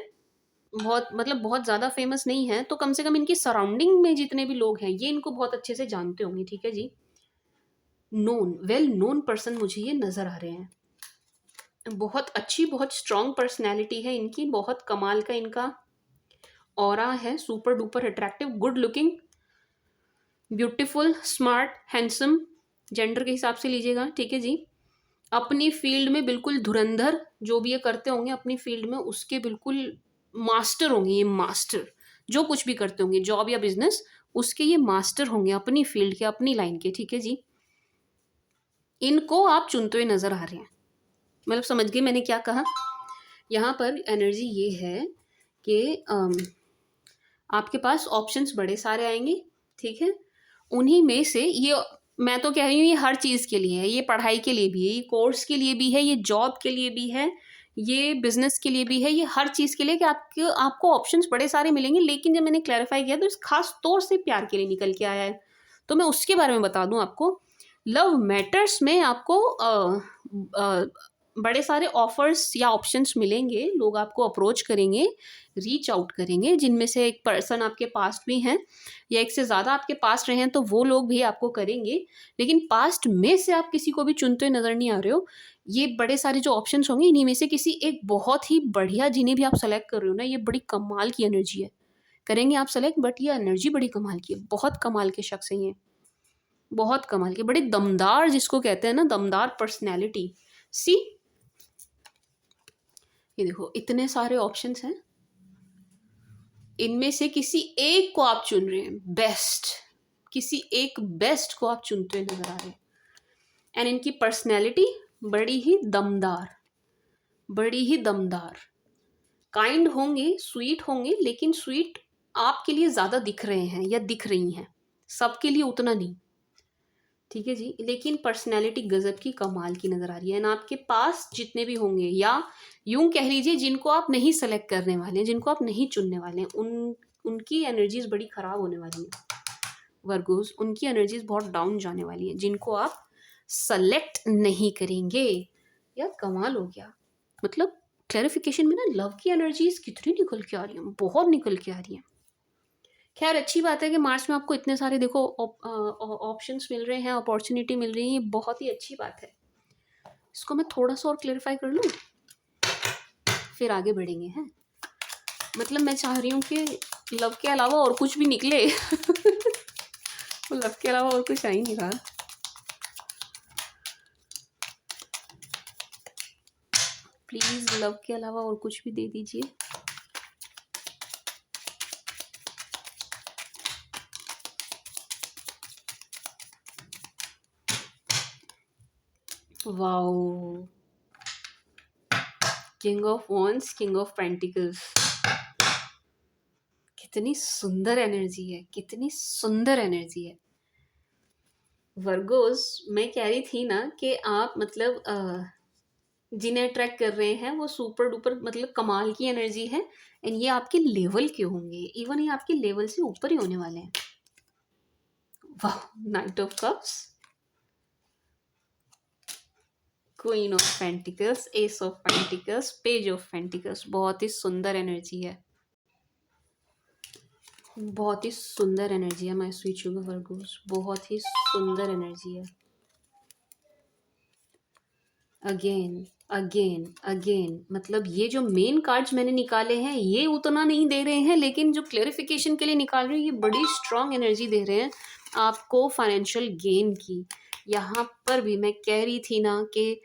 बहुत मतलब बहुत ज़्यादा फेमस नहीं है, तो कम से कम इनकी सराउंडिंग में जितने भी लोग हैं ये इनको बहुत अच्छे से जानते होंगे, ठीक है जी। नोन, वेल नोन पर्सन मुझे ये नज़र आ रहे हैं। बहुत अच्छी, बहुत स्ट्रॉन्ग पर्सनैलिटी है इनकी, बहुत कमाल का इनका ऑरा है, super duper attractive, good looking, beautiful, smart, handsome, gender के हिसाब से लीजिएगा, ठीक है जी। अपनी फील्ड में बिल्कुल धुरंधर, जो भी ये करते होंगे अपनी फील्ड में उसके बिल्कुल मास्टर होंगे, ये मास्टर, जो कुछ भी करते होंगे जॉब या बिजनेस, उसके ये मास्टर होंगे अपनी फील्ड के, अपनी लाइन के, ठीक है जी। इनको आप चुनते हुए नजर आ रहे हैं, मतलब समझ गए मैंने क्या कहा। यहाँ पर एनर्जी ये है कि आपके पास ऑप्शंस बड़े सारे आएंगे, ठीक है, उन्हीं में से ये, मैं तो कह रही हूँ ये हर चीज़ के लिए है, ये पढ़ाई के लिए भी है, ये कोर्स के लिए भी है, ये जॉब के लिए भी है, ये बिजनेस के लिए भी है, ये हर चीज़ के लिए, कि आपको ऑप्शंस बड़े सारे मिलेंगे। लेकिन जब मैंने क्लैरिफाई किया तो इस खास तौर से प्यार के लिए निकल के आया है, तो मैं उसके बारे में बता दूं आपको। लव मैटर्स में आपको बड़े सारे ऑफर्स या ऑप्शंस मिलेंगे, लोग आपको अप्रोच करेंगे, रीच आउट करेंगे, जिनमें से एक पर्सन आपके पास्ट भी हैं, या एक से ज़्यादा आपके पास्ट रहे हैं तो वो लोग भी आपको करेंगे। लेकिन पास्ट में से आप किसी को भी चुनते हुए नज़र नहीं आ रहे हो। ये बड़े सारे जो ऑप्शंस होंगे इन्हीं में से किसी एक बहुत ही बढ़िया, जिन्हें भी आप सेलेक्ट कर रहे हो ना, ये बड़ी कमाल की एनर्जी है, करेंगे आप सेलेक्ट, बट ये एनर्जी बड़ी कमाल की है, बहुत कमाल के शख्स हैं ये, बहुत कमाल के, बड़े दमदार, जिसको कहते हैं ना दमदार पर्सनैलिटी। सी, ये देखो इतने सारे ऑप्शंस हैं, इनमें से किसी एक को आप चुन रहे हैं, बेस्ट, किसी एक बेस्ट को आप चुनते हुए नजर आ रहे हैं। एंड इनकी पर्सनैलिटी बड़ी ही दमदार, बड़ी ही दमदार, काइंड होंगे, स्वीट होंगे, लेकिन स्वीट आपके लिए ज़्यादा दिख रहे हैं या दिख रही हैं, सबके लिए उतना नहीं, ठीक है जी। लेकिन पर्सनैलिटी गज़ब की कमाल की नज़र आ रही है। एंड आपके पास जितने भी होंगे, या यूँ कह लीजिए जिनको आप नहीं सेलेक्ट करने वाले हैं, जिनको आप नहीं चुनने वाले हैं, उनकी एनर्जीज़ बड़ी ख़राब होने वाली हैं वर्गोज़। उनकी एनर्जीज़ बहुत डाउन जाने वाली हैं, जिनको आप सेलेक्ट नहीं करेंगे। यार कमाल हो गया। मतलब क्लैरिफिकेशन में ना लव की एनर्जीज़ कितनी निकल के आ रही हैं, बहुत निकल के आ रही हैं। खैर अच्छी बात है कि मार्च में आपको इतने सारे देखो ऑप्शंस मिल रहे हैं, अपॉर्चुनिटी मिल रही है, ये बहुत ही अच्छी बात है। इसको मैं थोड़ा-सा और क्लैरिफ़ाई कर लूँ, फिर आगे बढ़ेंगे, हैं? मतलब मैं चाह रही हूँ कि लव के अलावा और कुछ भी निकले। वो लव के अलावा और कुछ आ ही नहीं रहा। प्लीज़ लव के अलावा और कुछ भी दे दीजिए। Wow! King of wands, king of pentacles. कितनी सुंदर एनर्जी है, कितनी सुंदर एनर्जी है। वर्गोस, मैं कह रही थी ना कि आप मतलब जिन्हें अट्रैक्ट कर रहे हैं वो सुपर डुपर मतलब कमाल की एनर्जी है। एंड ये आपके लेवल के होंगे, इवन ये आपके लेवल से ऊपर ही होने वाले हैं। वाह! Night of cups, queen of pentacles, S of pentacles, page of pentacles. बहुत ही सुंदर एनर्जी है, बहुत ही सुंदर एनर्जी है माय स्वीट शुगर वर्गोस, बहुत ही सुंदर एनर्जी है। अगेन अगेन अगेन, मतलब ये जो मेन कार्ड्स मैंने निकाले हैं ये उतना नहीं दे रहे हैं, लेकिन जो क्लेरिफिकेशन के लिए निकाल रहे हैं ये बड़ी स्ट्रांग एनर्जी दे रहे हैं आपको फाइनेंशियल गेन की। यहाँ पर भी मैं कह रही थी ना कि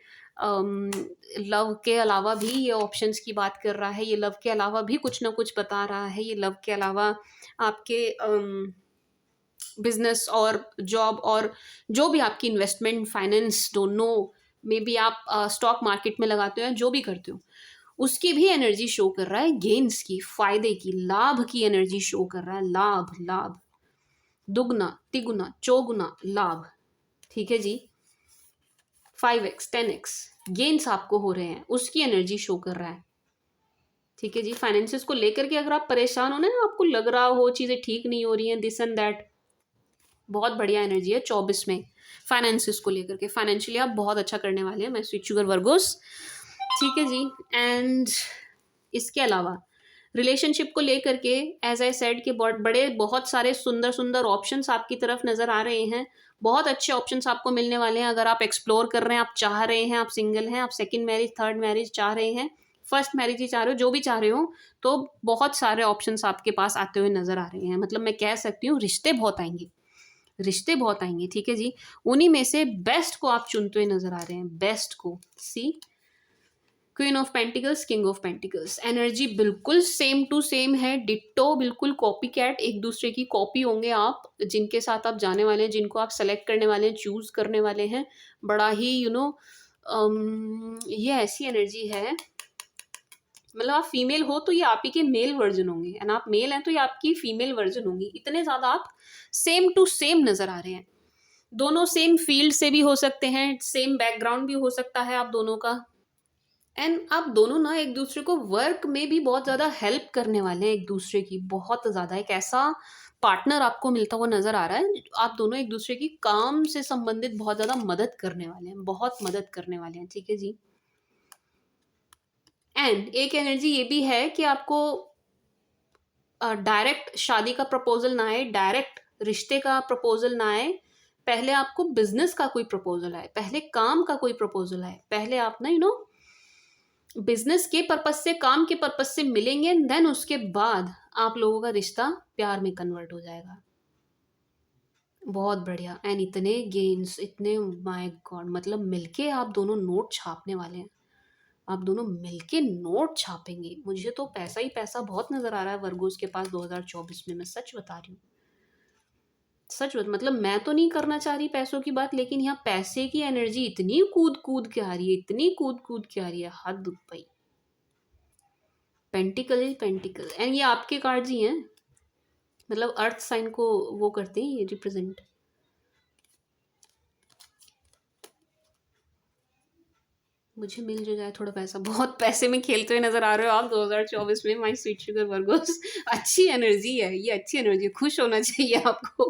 लव के अलावा भी ये ऑप्शंस की बात कर रहा है, ये लव के अलावा भी कुछ ना कुछ बता रहा है, ये लव के अलावा आपके बिजनेस और जॉब और जो भी आपकी investment finance don't know, may be आप स्टॉक मार्केट में लगाते हो या जो भी करते हो, उसकी भी एनर्जी शो कर रहा है, गेन्स की, फायदे की, लाभ की एनर्जी शो कर रहा है। लाभ लाभ, दुगना तिगुना चौगुना लाभ। ठीक है जी, 5x 10x गेन्स आपको हो रहे हैं, उसकी एनर्जी शो कर रहा है। ठीक है जी, फाइनेंसिस को लेकर के अगर आप परेशान हो ना, आपको लग रहा हो चीज़ें ठीक नहीं हो रही हैं, दिस एंड दैट, बहुत बढ़िया एनर्जी है 24 में फाइनेंसिस को लेकर के। फाइनेंशियली आप बहुत अच्छा करने वाले हैं मैं स्वीट शुगर वर्गोस। ठीक है जी। एंड इसके अलावा रिलेशनशिप को लेकर के एज आई सेड के बहुत सारे सुंदर सुंदर ऑप्शंस आपकी तरफ नज़र आ रहे हैं। बहुत अच्छे ऑप्शंस आपको मिलने वाले हैं अगर आप एक्सप्लोर कर रहे हैं, आप चाह रहे हैं, आप सिंगल हैं, आप सेकंड मैरिज थर्ड मैरिज चाह रहे हैं, फर्स्ट मैरिज ही चाह रहे हो, जो भी चाह रहे हो, तो बहुत सारे ऑप्शंस आपके पास आते हुए नज़र आ रहे हैं। मतलब मैं कह सकती हूँ रिश्ते बहुत आएंगे, रिश्ते बहुत आएंगे। ठीक है जी, उन्हीं में से बेस्ट को आप चुनते हुए नजर आ रहे हैं, बेस्ट को। See, queen of pentacles, king of pentacles, energy बिल्कुल सेम टू सेम है, डिट्टो, बिल्कुल कॉपी कैट, एक दूसरे की कॉपी होंगे आप, जिनके साथ आप जाने वाले हैं, जिनको आप सेलेक्ट करने वाले हैं, चूज करने वाले हैं। बड़ा ही ये ऐसी एनर्जी है, मतलब आप फीमेल हो तो ये आप ही के मेल वर्जन होंगे, एंड आप मेल हैं तो ये आपकी फीमेल वर्जन होंगी। इतने ज़्यादा आप सेम टू सेम नज़र आ रहे हैं। दोनों सेम फील्ड से भी हो सकते हैं, सेम बैकग्राउंड भी हो सकता है आप दोनों का। एंड आप दोनों ना एक दूसरे को वर्क में भी बहुत ज़्यादा हेल्प करने वाले हैं, एक दूसरे की बहुत ज़्यादा। एक ऐसा पार्टनर आपको मिलता हुआ नज़र आ रहा है, आप दोनों एक दूसरे की काम से संबंधित बहुत ज़्यादा मदद करने वाले हैं, बहुत मदद करने वाले हैं। ठीक है जी। एंड एक एनर्जी ये भी है कि आपको डायरेक्ट शादी का प्रपोजल ना आए, डायरेक्ट रिश्ते का प्रपोजल ना आए, पहले आपको बिजनेस का कोई प्रपोजल आए, पहले काम का कोई प्रपोजल आए, पहले आप ना बिजनेस के पर्पज से, काम के पर्पज से मिलेंगे, देन उसके बाद आप लोगों का रिश्ता प्यार में कन्वर्ट हो जाएगा। बहुत बढ़िया। एंड इतने गेन्स, इतने, माय गॉड, मतलब मिलके आप दोनों नोट छापने वाले हैं, आप दोनों मिलके नोट छापेंगे। मुझे तो पैसा ही पैसा बहुत नजर आ रहा है वर्गोस के पास 2024 में, मैं सच बता रही हूँ, सच बता, मतलब मैं तो नहीं करना चाह रही पैसों की बात, लेकिन यहाँ पैसे की एनर्जी इतनी कूद कूद के आ रही है, इतनी कूद कूद के आ रही है, हद भाई। पेंटिकल ही पेंटिकल, एंड ये आपके कार्ड्स ही हैं, मतलब अर्थ साइन को वो करते हैं, ये रिप्रेजेंट। मुझे मिल जो जाए थोड़ा पैसा। बहुत पैसे में खेलते हुए नज़र आ रहे हो आप 2024 में माय स्वीट शुगर वर्गोस। अच्छी एनर्जी है ये, अच्छी एनर्जी, खुश होना चाहिए आपको।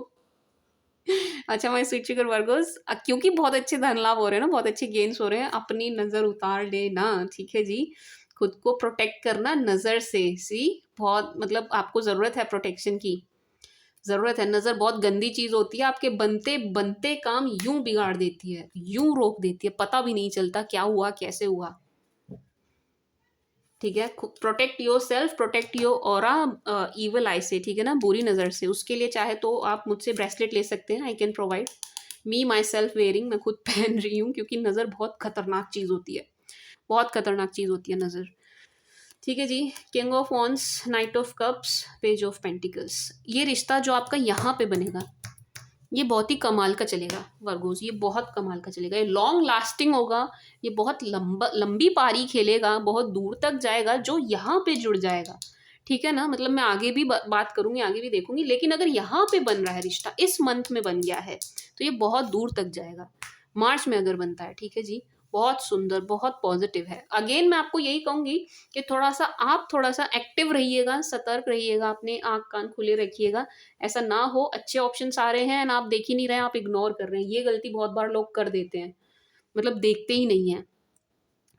अच्छा माय स्वीट शुगर वर्गोस, क्योंकि बहुत अच्छे धन लाभ हो रहे हैं ना, बहुत अच्छे गेन्स हो रहे हैं, अपनी नज़र उतार लेना, ठीक है जी। खुद को प्रोटेक्ट करना नज़र से, सी बहुत मतलब आपको ज़रूरत है प्रोटेक्शन की, ज़रूरत है। नज़र बहुत गंदी चीज़ होती है, आपके बनते बनते काम यूं बिगाड़ देती है, यूं रोक देती है, पता भी नहीं चलता क्या हुआ कैसे हुआ, ठीक है। Protect your self, protect your aura evil eye से, ठीक है ना, बुरी नज़र से। उसके लिए चाहे तो आप मुझसे ब्रेसलेट ले सकते हैं, I can provide, me my self wearing, मैं खुद पहन रही हूँ, क्योंकि नज़र बहुत खतरनाक चीज़ होती है, बहुत खतरनाक चीज़ होती है नज़र, ठीक है जी। King of wands, knight of cups, page of pentacles, ये रिश्ता जो आपका यहाँ पे बनेगा ये बहुत ही कमाल का चलेगा वर्गोस, ये बहुत कमाल का चलेगा, ये लॉन्ग लास्टिंग होगा, ये बहुत लंबी पारी खेलेगा, बहुत दूर तक जाएगा जो यहाँ पे जुड़ जाएगा, ठीक है ना। मतलब मैं आगे भी बात करूंगी, आगे भी देखूंगी, लेकिन अगर यहाँ पे बन रहा है रिश्ता, इस मंथ में बन गया है, तो ये बहुत दूर तक जाएगा। मार्च में अगर बनता है, ठीक है जी, बहुत सुंदर, बहुत पॉजिटिव है। अगेन मैं आपको यही कहूंगी कि आप थोड़ा सा एक्टिव रहिएगा, सतर्क रहिएगा, अपने आँख कान खुले रखिएगा। ऐसा ना हो अच्छे ऑप्शंस आ रहे हैं ना, आप देख ही नहीं रहे हैं, आप इग्नोर कर रहे हैं। ये गलती बहुत बार लोग कर देते हैं, मतलब देखते ही नहीं है,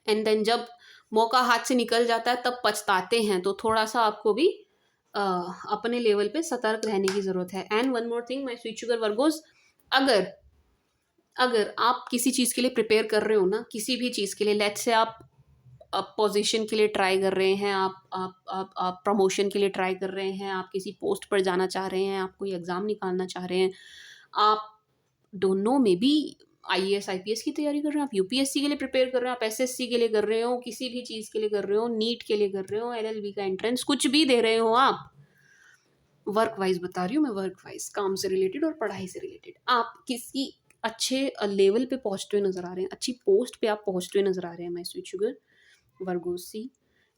एंड देन जब मौका हाथ से निकल जाता है तब पछताते हैं। तो थोड़ा सा आपको भी अपने लेवल पे सतर्क रहने की ज़रूरत है। And one more thing my sweet sugar Virgo's, अगर अगर आप किसी चीज़ के लिए प्रिपेयर कर रहे हो ना, किसी भी चीज़ के लिए, लेट्स से आप पोजीशन के लिए ट्राई कर रहे हैं, आप प्रमोशन के लिए ट्राई कर रहे हैं, आप किसी पोस्ट पर जाना चाह रहे हैं, आप कोई एग्ज़ाम निकालना चाह रहे हैं, आप दोनों में भी आईएएस आईपीएस की तैयारी कर रहे हो, आप यूपीएससी के लिए प्रिपेयर कर रहे हो, आप एसएससी के लिए कर रहे हो, किसी भी चीज़ के लिए कर रहे हो, नीट के लिए कर रहे हो, एलएलबी का एंट्रेंस कुछ भी दे रहे हो आप, वर्क वाइज बता रही हूँ मैं, वर्क वाइज, काम से रिलेटेड और पढ़ाई से रिलेटेड, आप किसी अच्छे लेवल पे पहुँचते हुए नज़र आ रहे हैं, अच्छी पोस्ट पे आप पहुँचते हुए नज़र आ रहे हैं माय स्वीट शुगर वर्गोस, सी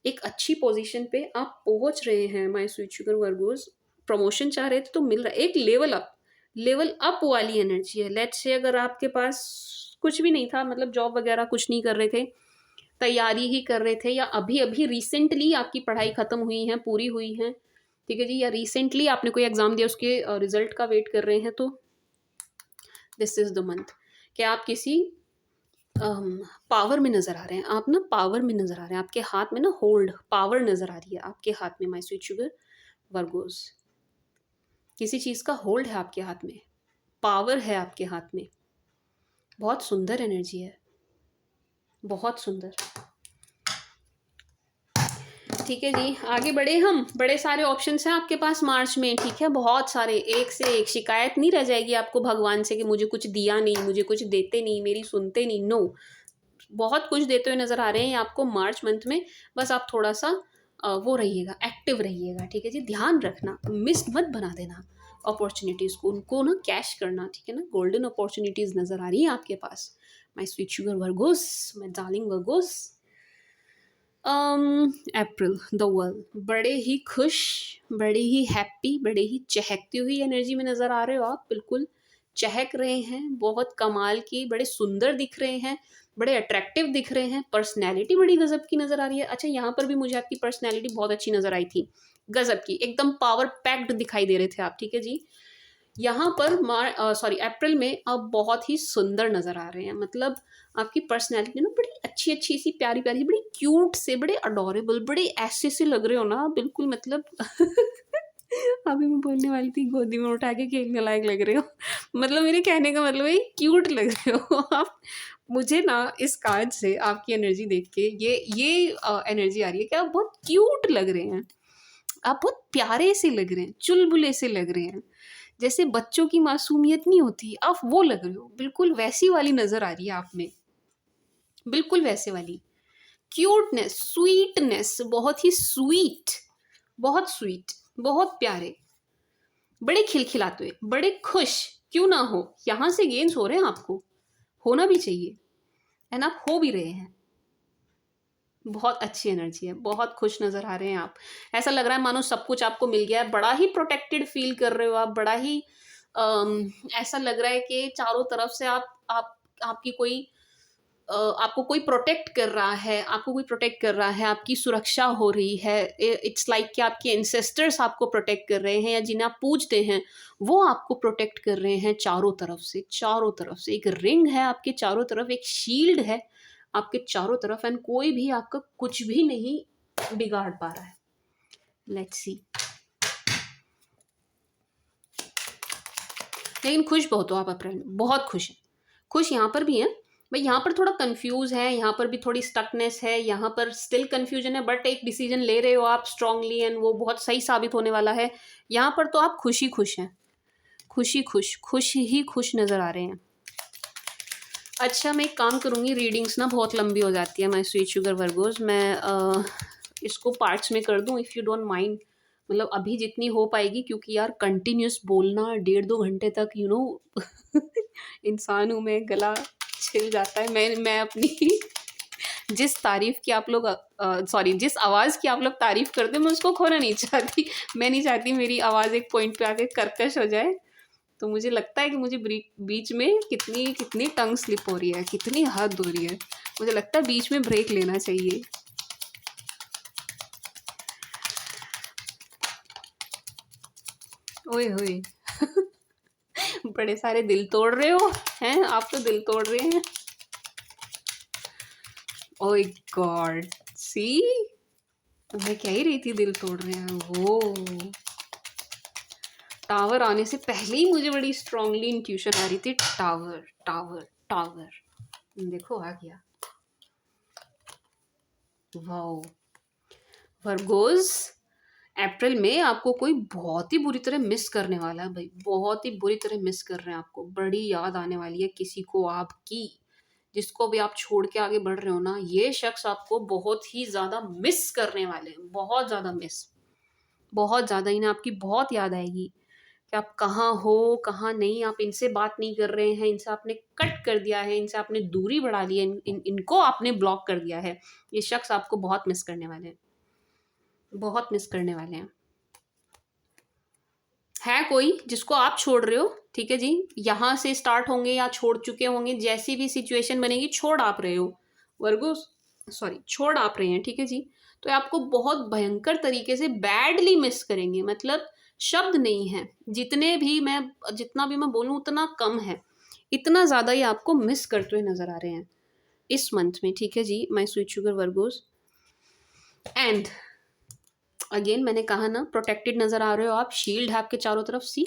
एक अच्छी पोजीशन पे आप पहुँच रहे हैं my sweet sugar Virgo's. Promotion चाह रहे थे तो मिल रहा है, एक लेवल अप वाली एनर्जी है। लेट्स से अगर आपके पास कुछ भी नहीं था, मतलब जॉब वगैरह कुछ नहीं कर रहे थे, तैयारी ही कर रहे थे, या अभी अभी रिसेंटली आपकी पढ़ाई ख़त्म हुई है, पूरी हुई है, ठीक है जी, या रिसेंटली आपने कोई एग्ज़ाम दिया उसके रिजल्ट का वेट कर रहे हैं, तो दिस इज़ द मंथ कि आप किसी पावर में नज़र आ रहे हैं, आप ना पावर में नज़र आ रहे हैं, आपके हाथ में ना होल्ड पावर नज़र आ रही है आपके हाथ में माय स्वीट शुगर वर्गोस। किसी चीज़ का होल्ड है आपके हाथ में, पावर है आपके हाथ में, बहुत सुंदर एनर्जी है, बहुत सुंदर, ठीक है जी। आगे बढ़े हम, बड़े सारे ऑप्शंस हैं आपके पास मार्च में, ठीक है, बहुत सारे, एक से एक। शिकायत नहीं रह जाएगी आपको भगवान से कि मुझे कुछ दिया नहीं, मुझे कुछ देते नहीं, मेरी सुनते नहीं, नो, बहुत कुछ देते हुए नज़र आ रहे हैं आपको मार्च मंथ में। बस आप थोड़ा सा वो रहिएगा, एक्टिव रहिएगा, ठीक है जी। ध्यान रखना, मिस मत बना देना अपॉर्चुनिटीज़ को, उनको ना कैश करना, ठीक है ना। गोल्डन अपॉर्चुनिटीज़ नज़र आ रही है आपके पास my sweet sugar Virgos, my darling Virgos. April the world, बड़े ही खुश, बड़े ही हैप्पी, बड़े ही चहकती हुई एनर्जी में नज़र आ रहे हो आप, बिल्कुल चहक रहे हैं, बहुत कमाल की, बड़े सुंदर दिख रहे हैं, बड़े अट्रैक्टिव दिख रहे हैं, पर्सनैलिटी बड़ी गजब की नज़र आ रही है। अच्छा, यहाँ पर भी मुझे आपकी पर्सनैलिटी बहुत अच्छी नज़र आई थी, गजब की, एकदम पावर पैक्ड दिखाई दे रहे थे आप, ठीक है जी। यहाँ पर अप्रैल में आप बहुत ही सुंदर नज़र आ रहे हैं, मतलब आपकी पर्सनैलिटी ना बड़ी अच्छी अच्छी सी, प्यारी प्यारी, बड़ी क्यूट से, बड़े अडोरेबल, बड़े ऐसे से लग रहे हो ना, बिल्कुल मतलब अभी मैं बोलने वाली थी, गोदी में उठा के खेलने लायक लग रहे हो। मतलब मेरे कहने का मतलब है क्यूट लग रहे हो आप। मुझे ना इस कार्ड से आपकी एनर्जी देख के ये एनर्जी आ रही है कि आप बहुत क्यूट लग रहे हैं, आप बहुत प्यारे से लग रहे हैं, चुलबुले से लग रहे हैं, जैसे बच्चों की मासूमियत नहीं होती, आप वो लग रहे हो, बिल्कुल वैसी वाली नज़र आ रही है आप में, बिल्कुल वैसे वाली क्यूटनेस, स्वीटनेस, बहुत ही स्वीट, बहुत स्वीट, बहुत प्यारे, बड़े खिलखिलाते हुए, बड़े खुश, क्यों ना हो, यहाँ से गेन्स हो रहे हैं आपको, होना भी चाहिए, एंड आप हो भी रहे हैं। बहुत अच्छी एनर्जी है, बहुत खुश नज़र आ रहे हैं आप, ऐसा लग रहा है मानो सब कुछ आपको मिल गया है, बड़ा ही प्रोटेक्टेड फील कर रहे हो आप, बड़ा ही ऐसा लग रहा है कि चारों तरफ से आप आपकी कोई आपको कोई प्रोटेक्ट कर रहा है, आपको कोई प्रोटेक्ट कर रहा है, आपकी सुरक्षा हो रही है। इट्स लाइक कि आपके एंसेस्टर्स आपको प्रोटेक्ट कर रहे हैं, या जिन्हें आप पूजते हैं वो आपको प्रोटेक्ट कर रहे हैं चारों तरफ से। चारों तरफ से एक रिंग है आपके चारों तरफ, एक शील्ड है आपके चारों तरफ, एंड कोई भी आपका कुछ भी नहीं बिगाड़ पा रहा है। Let's see. लेकिन खुश बहुत हो आप अप्रैल में, बहुत खुश हैं। खुश यहाँ पर भी हैं भाई, यहाँ पर थोड़ा कंफ्यूज है, यहाँ पर भी थोड़ी स्टकनेस है, यहाँ पर स्टिल कंफ्यूजन है, बट एक डिसीजन ले रहे हो आप स्ट्रांगली एंड वो बहुत सही साबित होने वाला है। यहाँ पर तो आप खुश ही खुश हैं, खुशी खुश, खुश ही खुश नज़र आ रहे हैं। अच्छा, मैं एक काम करूँगी, रीडिंग्स ना बहुत लंबी हो जाती है माय स्वीट शुगर वर्गोस, मैं इसको पार्ट्स में कर दूँ इफ़ यू डोंट माइंड, मतलब अभी जितनी हो पाएगी, क्योंकि यार कंटिन्यूस बोलना 1.5-2 घंटे तक, यू नो इंसान हूँ मैं, गला छिल जाता है। मैं अपनी जिस तारीफ़ की आप लोग सॉरी जिस आवाज़ की आप लोग तारीफ़ करते हैं, मैं उसको खोना नहीं चाहती। मैं नहीं चाहती मेरी आवाज़ एक पॉइंट पे आके कर्कश हो जाए। तो मुझे लगता है कि मुझे बीच में कितनी कितनी टंग स्लिप हो रही है, कितनी हद हो रही है। मुझे लगता है बीच में ब्रेक लेना चाहिए। ओए होए बड़े सारे दिल तोड़ रहे हो हैं आप, तो दिल तोड़ रहे हैं। ओह गॉड, सी मैं कह ही रही थी दिल तोड़ रहे हैं वो। टावर आने से पहले ही मुझे बड़ी स्ट्रांगली इंट्यूशन आ रही थी, टावर टावर टावर। देखो आ गया। वाओ वर्गोस, अप्रैल में आपको कोई बहुत ही बुरी तरह मिस करने वाला है भाई, बहुत ही बुरी तरह मिस कर रहे हैं आपको। बड़ी याद आने वाली है किसी को आपकी, जिसको भी आप छोड़ के आगे बढ़ रहे हो ना, ये शख्स आपको बहुत ही ज़्यादा मिस करने वाले हैं, बहुत ज़्यादा मिस, बहुत ज़्यादा। इन्हें आपकी बहुत याद आएगी कि आप कहाँ हो, कहाँ नहीं। आप इनसे बात नहीं कर रहे हैं, इनसे आपने कट कर दिया है, इनसे आपने दूरी बढ़ा ली है, इनको आपने ब्लॉक कर दिया है। ये शख्स आपको बहुत मिस करने वाले हैं, बहुत मिस करने वाले हैं। है कोई जिसको आप छोड़ रहे हो, ठीक है जी, यहाँ से स्टार्ट होंगे या छोड़ चुके होंगे, जैसी भी सिचुएशन बनेगी छोड़ आप रहे हो वर्गो, सॉरी छोड़ आप रहे हैं, ठीक है जी। तो आपको बहुत भयंकर तरीके से बैडली मिस करेंगे, मतलब शब्द नहीं है, जितना भी मैं बोलूँ उतना कम है, इतना ज़्यादा ही आपको मिस करते हुए नज़र आ रहे हैं इस मंथ में, ठीक है जी my sweet sugar Virgos. And again मैंने कहा ना, प्रोटेक्टेड नज़र आ रहे हो आप, शील्ड है आपके चारों तरफ। सी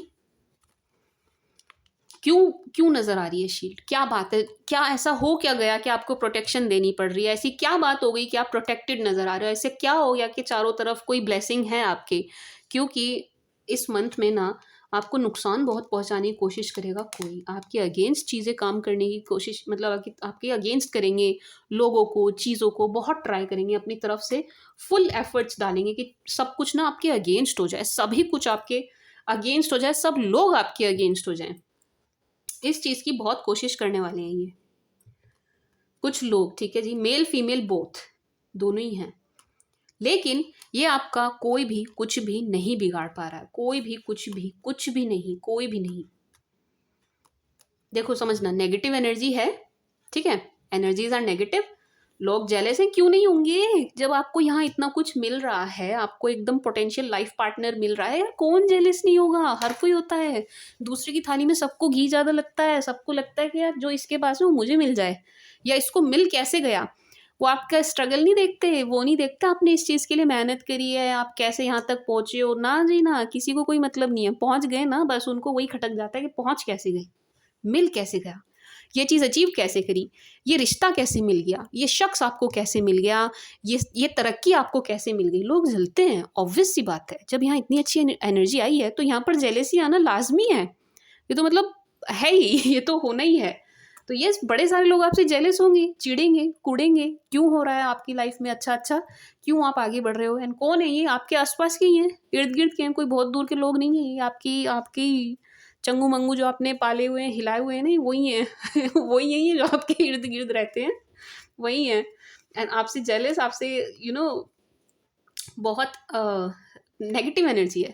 क्यों क्यों नज़र आ रही है शील्ड, क्या बात है, क्या ऐसा हो क्या गया कि आपको प्रोटेक्शन देनी पड़ रही है, ऐसी क्या बात हो गई कि आप प्रोटेक्टेड नज़र आ रहे हो, ऐसे क्या हो गया कि चारों तरफ कोई ब्लेसिंग है आपके। क्योंकि इस मंथ में ना आपको नुकसान बहुत पहुंचाने की कोशिश करेगा कोई, आपके अगेंस्ट चीज़ें काम करने की कोशिश, मतलब आपके अगेंस्ट करेंगे, लोगों को चीज़ों को बहुत ट्राई करेंगे, अपनी तरफ से फुल एफर्ट्स डालेंगे कि सब कुछ ना आपके अगेंस्ट हो जाए, सभी कुछ आपके अगेंस्ट हो जाए, सब लोग आपके अगेंस्ट हो जाएं। इस चीज़ की बहुत कोशिश करने वाले हैं ये कुछ लोग, ठीक है जी, मेल फीमेल बोथ, दोनों ही हैं। लेकिन ये आपका कोई भी कुछ भी नहीं बिगाड़ पा रहा है, कोई भी कुछ भी नहीं, कोई भी नहीं। देखो समझना, नेगेटिव एनर्जी है, ठीक है, एनर्जीज आर नेगेटिव। लोग जेलस हैं, क्यों नहीं होंगे जब आपको यहाँ इतना कुछ मिल रहा है, आपको एकदम पोटेंशियल लाइफ पार्टनर मिल रहा है, यार कौन जेलस नहीं होगा, हर कोई होता है। दूसरे की थाली में सबको घी ज़्यादा लगता है, सबको लगता है कि यार जो इसके पास है वो मुझे मिल जाए, या इसको मिल कैसे गया। वो आपका स्ट्रगल नहीं देखते, वो नहीं देखते आपने इस चीज़ के लिए मेहनत करी है, आप कैसे यहाँ तक पहुँचे हो, ना जी ना, किसी को कोई मतलब नहीं है। पहुँच गए ना, बस उनको वही खटक जाता है कि पहुँच कैसे गए, मिल कैसे गया, ये चीज़ अचीव कैसे करी, ये रिश्ता कैसे मिल गया, ये शख्स आपको कैसे मिल गया, ये तरक्की आपको कैसे मिल गई। लोग जलते हैं, ऑब्वियस सी बात है, जब यहाँ इतनी अच्छी एनर्जी आई है तो यहाँ पर जेलेसी आना लाजमी है, ये तो मतलब है ही, ये तो होना ही है। तो ये बड़े सारे लोग आपसे जेलस होंगे, चिढ़ेंगे, कूदेंगे, क्यों हो रहा है आपकी लाइफ में अच्छा अच्छा, क्यों आप आगे बढ़ रहे हो। एंड कौन है ये, आपके आसपास के ही हैं, इर्द गिर्द के हैं, कोई बहुत दूर के लोग नहीं है, ये आपकी आपकी चंगू मंगू जो आपने पाले हुए हैं, हिलाए हुए हैं, नहीं वही हैं वही हैं ये जो आपके इर्द गिर्द रहते हैं, वही हैं। एंड आपसे जेलस, आपसे बहुत नेगेटिव एनर्जी है,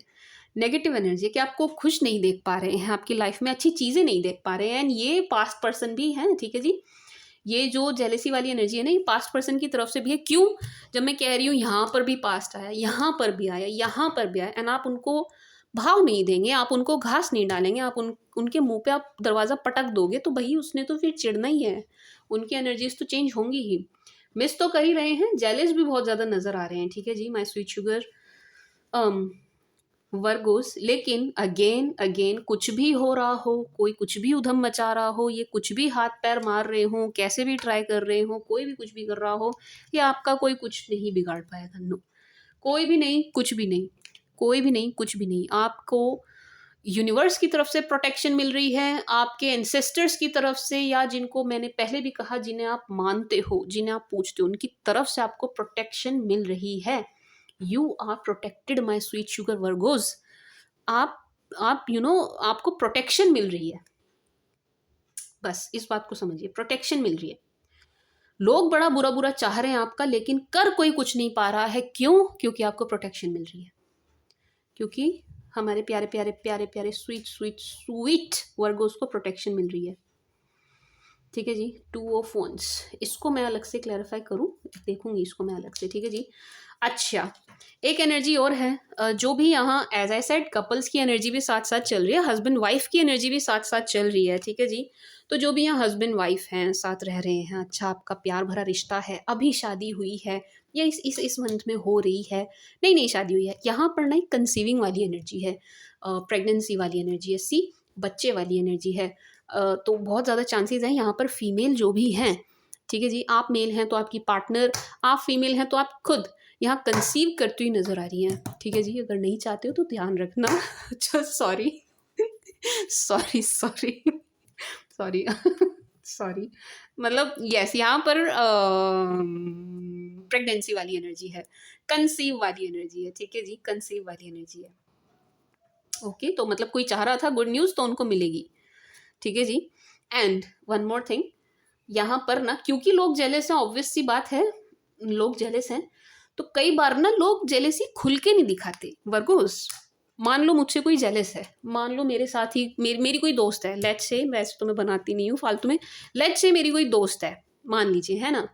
नेगेटिव एनर्जी है कि आपको खुश नहीं देख पा रहे हैं, आपकी लाइफ में अच्छी चीज़ें नहीं देख पा रहे हैं। एंड ये पास्ट पर्सन भी हैं, ठीक है जी, ये जो जेलेसी वाली एनर्जी है ना, ये पास्ट पर्सन की तरफ से भी है। क्यों? जब मैं कह रही हूँ यहाँ पर भी पास्ट आया, यहाँ पर भी आया, यहाँ पर भी आया, एंड आप उनको भाव नहीं देंगे, आप उनको घास नहीं डालेंगे, आप उनके मुंह पे आप दरवाज़ा पटक दोगे, तो भाई उसने तो फिर चिढ़ना ही है, उनकी एनर्जीज तो चेंज होंगी ही। मिस तो कर ही रहे हैं, जेलस भी बहुत ज़्यादा नज़र आ रहे हैं, ठीक है जी माय स्वीट शुगर वर्गोस। लेकिन अगेन अगेन कुछ भी हो रहा हो, कोई कुछ भी उधम मचा रहा हो, ये कुछ भी हाथ पैर मार रहे हो, कैसे भी ट्राई कर रहे हो, कोई भी कुछ भी कर रहा हो, ये आपका कोई कुछ नहीं बिगाड़ पाएगा। नो, कोई भी नहीं, कुछ भी नहीं, कोई भी नहीं, कुछ भी नहीं। आपको यूनिवर्स की तरफ से प्रोटेक्शन मिल रही है, आपके एंसेस्टर्स की तरफ से, या जिनको मैंने पहले भी कहा जिन्हें आप मानते हो, जिन्हें आप पूछते हो, उनकी तरफ से आपको प्रोटेक्शन मिल रही है। You are protected my sweet sugar Virgos. आप आपको प्रोटेक्शन मिल रही है, बस इस बात को समझिए, प्रोटेक्शन मिल रही है। लोग बड़ा बुरा बुरा चाह रहे हैं आपका, लेकिन कर कोई कुछ नहीं पा रहा है। क्यों? क्योंकि आपको प्रोटेक्शन मिल रही है, क्योंकि हमारे प्यारे प्यारे प्यारे प्यारे स्वीट स्वीट स्वीट वर्गोस को प्रोटेक्शन मिल रही है, ठीक है जी। 2 ऑफ वंस, इसको मैं अलग से क्लैरिफाई करूं, देखूंगी इसको मैं अलग से, ठीक है जी। अच्छा, एक एनर्जी और है, जो भी यहाँ एज आई सेड कपल्स की एनर्जी भी साथ साथ चल रही है, हस्बैंड वाइफ की एनर्जी भी साथ साथ चल रही है, ठीक है जी। तो जो भी यहाँ हस्बैंड वाइफ हैं, साथ रह रहे हैं, अच्छा आपका प्यार भरा रिश्ता है, अभी शादी हुई है या इस मंथ में हो रही है, नहीं शादी हुई है, यहाँ पर ना कंसीविंग वाली एनर्जी है, प्रेगनेंसी वाली एनर्जी है, सी बच्चे वाली एनर्जी है। तो बहुत ज़्यादा चांसेस हैं यहाँ पर फीमेल जो भी हैं, ठीक है जी। आप मेल हैं तो आपकी पार्टनर, आप फीमेल हैं तो आप खुद यहाँ कंसीव करती हुई नज़र आ रही हैं, ठीक है जी। अगर नहीं चाहते हो तो ध्यान रखना। अच्छा sorry sorry sorry sorry sorry, मतलब यस, यहाँ पर प्रेगनेंसी वाली एनर्जी है, कंसीव वाली एनर्जी है, ठीक है जी, कंसीव वाली एनर्जी है। ओके, तो मतलब कोई चाह रहा था गुड न्यूज़ तो उनको मिलेगी, ठीक है जी। एंड वन मोर थिंग, यहाँ पर ना क्योंकि लोग जेलस हैं, ऑब्वियस सी बात है, लोग जेलस हैं, तो कई बार ना लोग जेलेसी खुल के नहीं दिखाते वर्गोस। मान लो मुझसे कोई जेलस है, मान लो मेरे साथ ही मेरी कोई दोस्त है, लेट्स से, वैसे तो मैं बनाती नहीं हूँ फालतू में, लेट्स से मेरी कोई दोस्त है, मान लीजिए, है ना।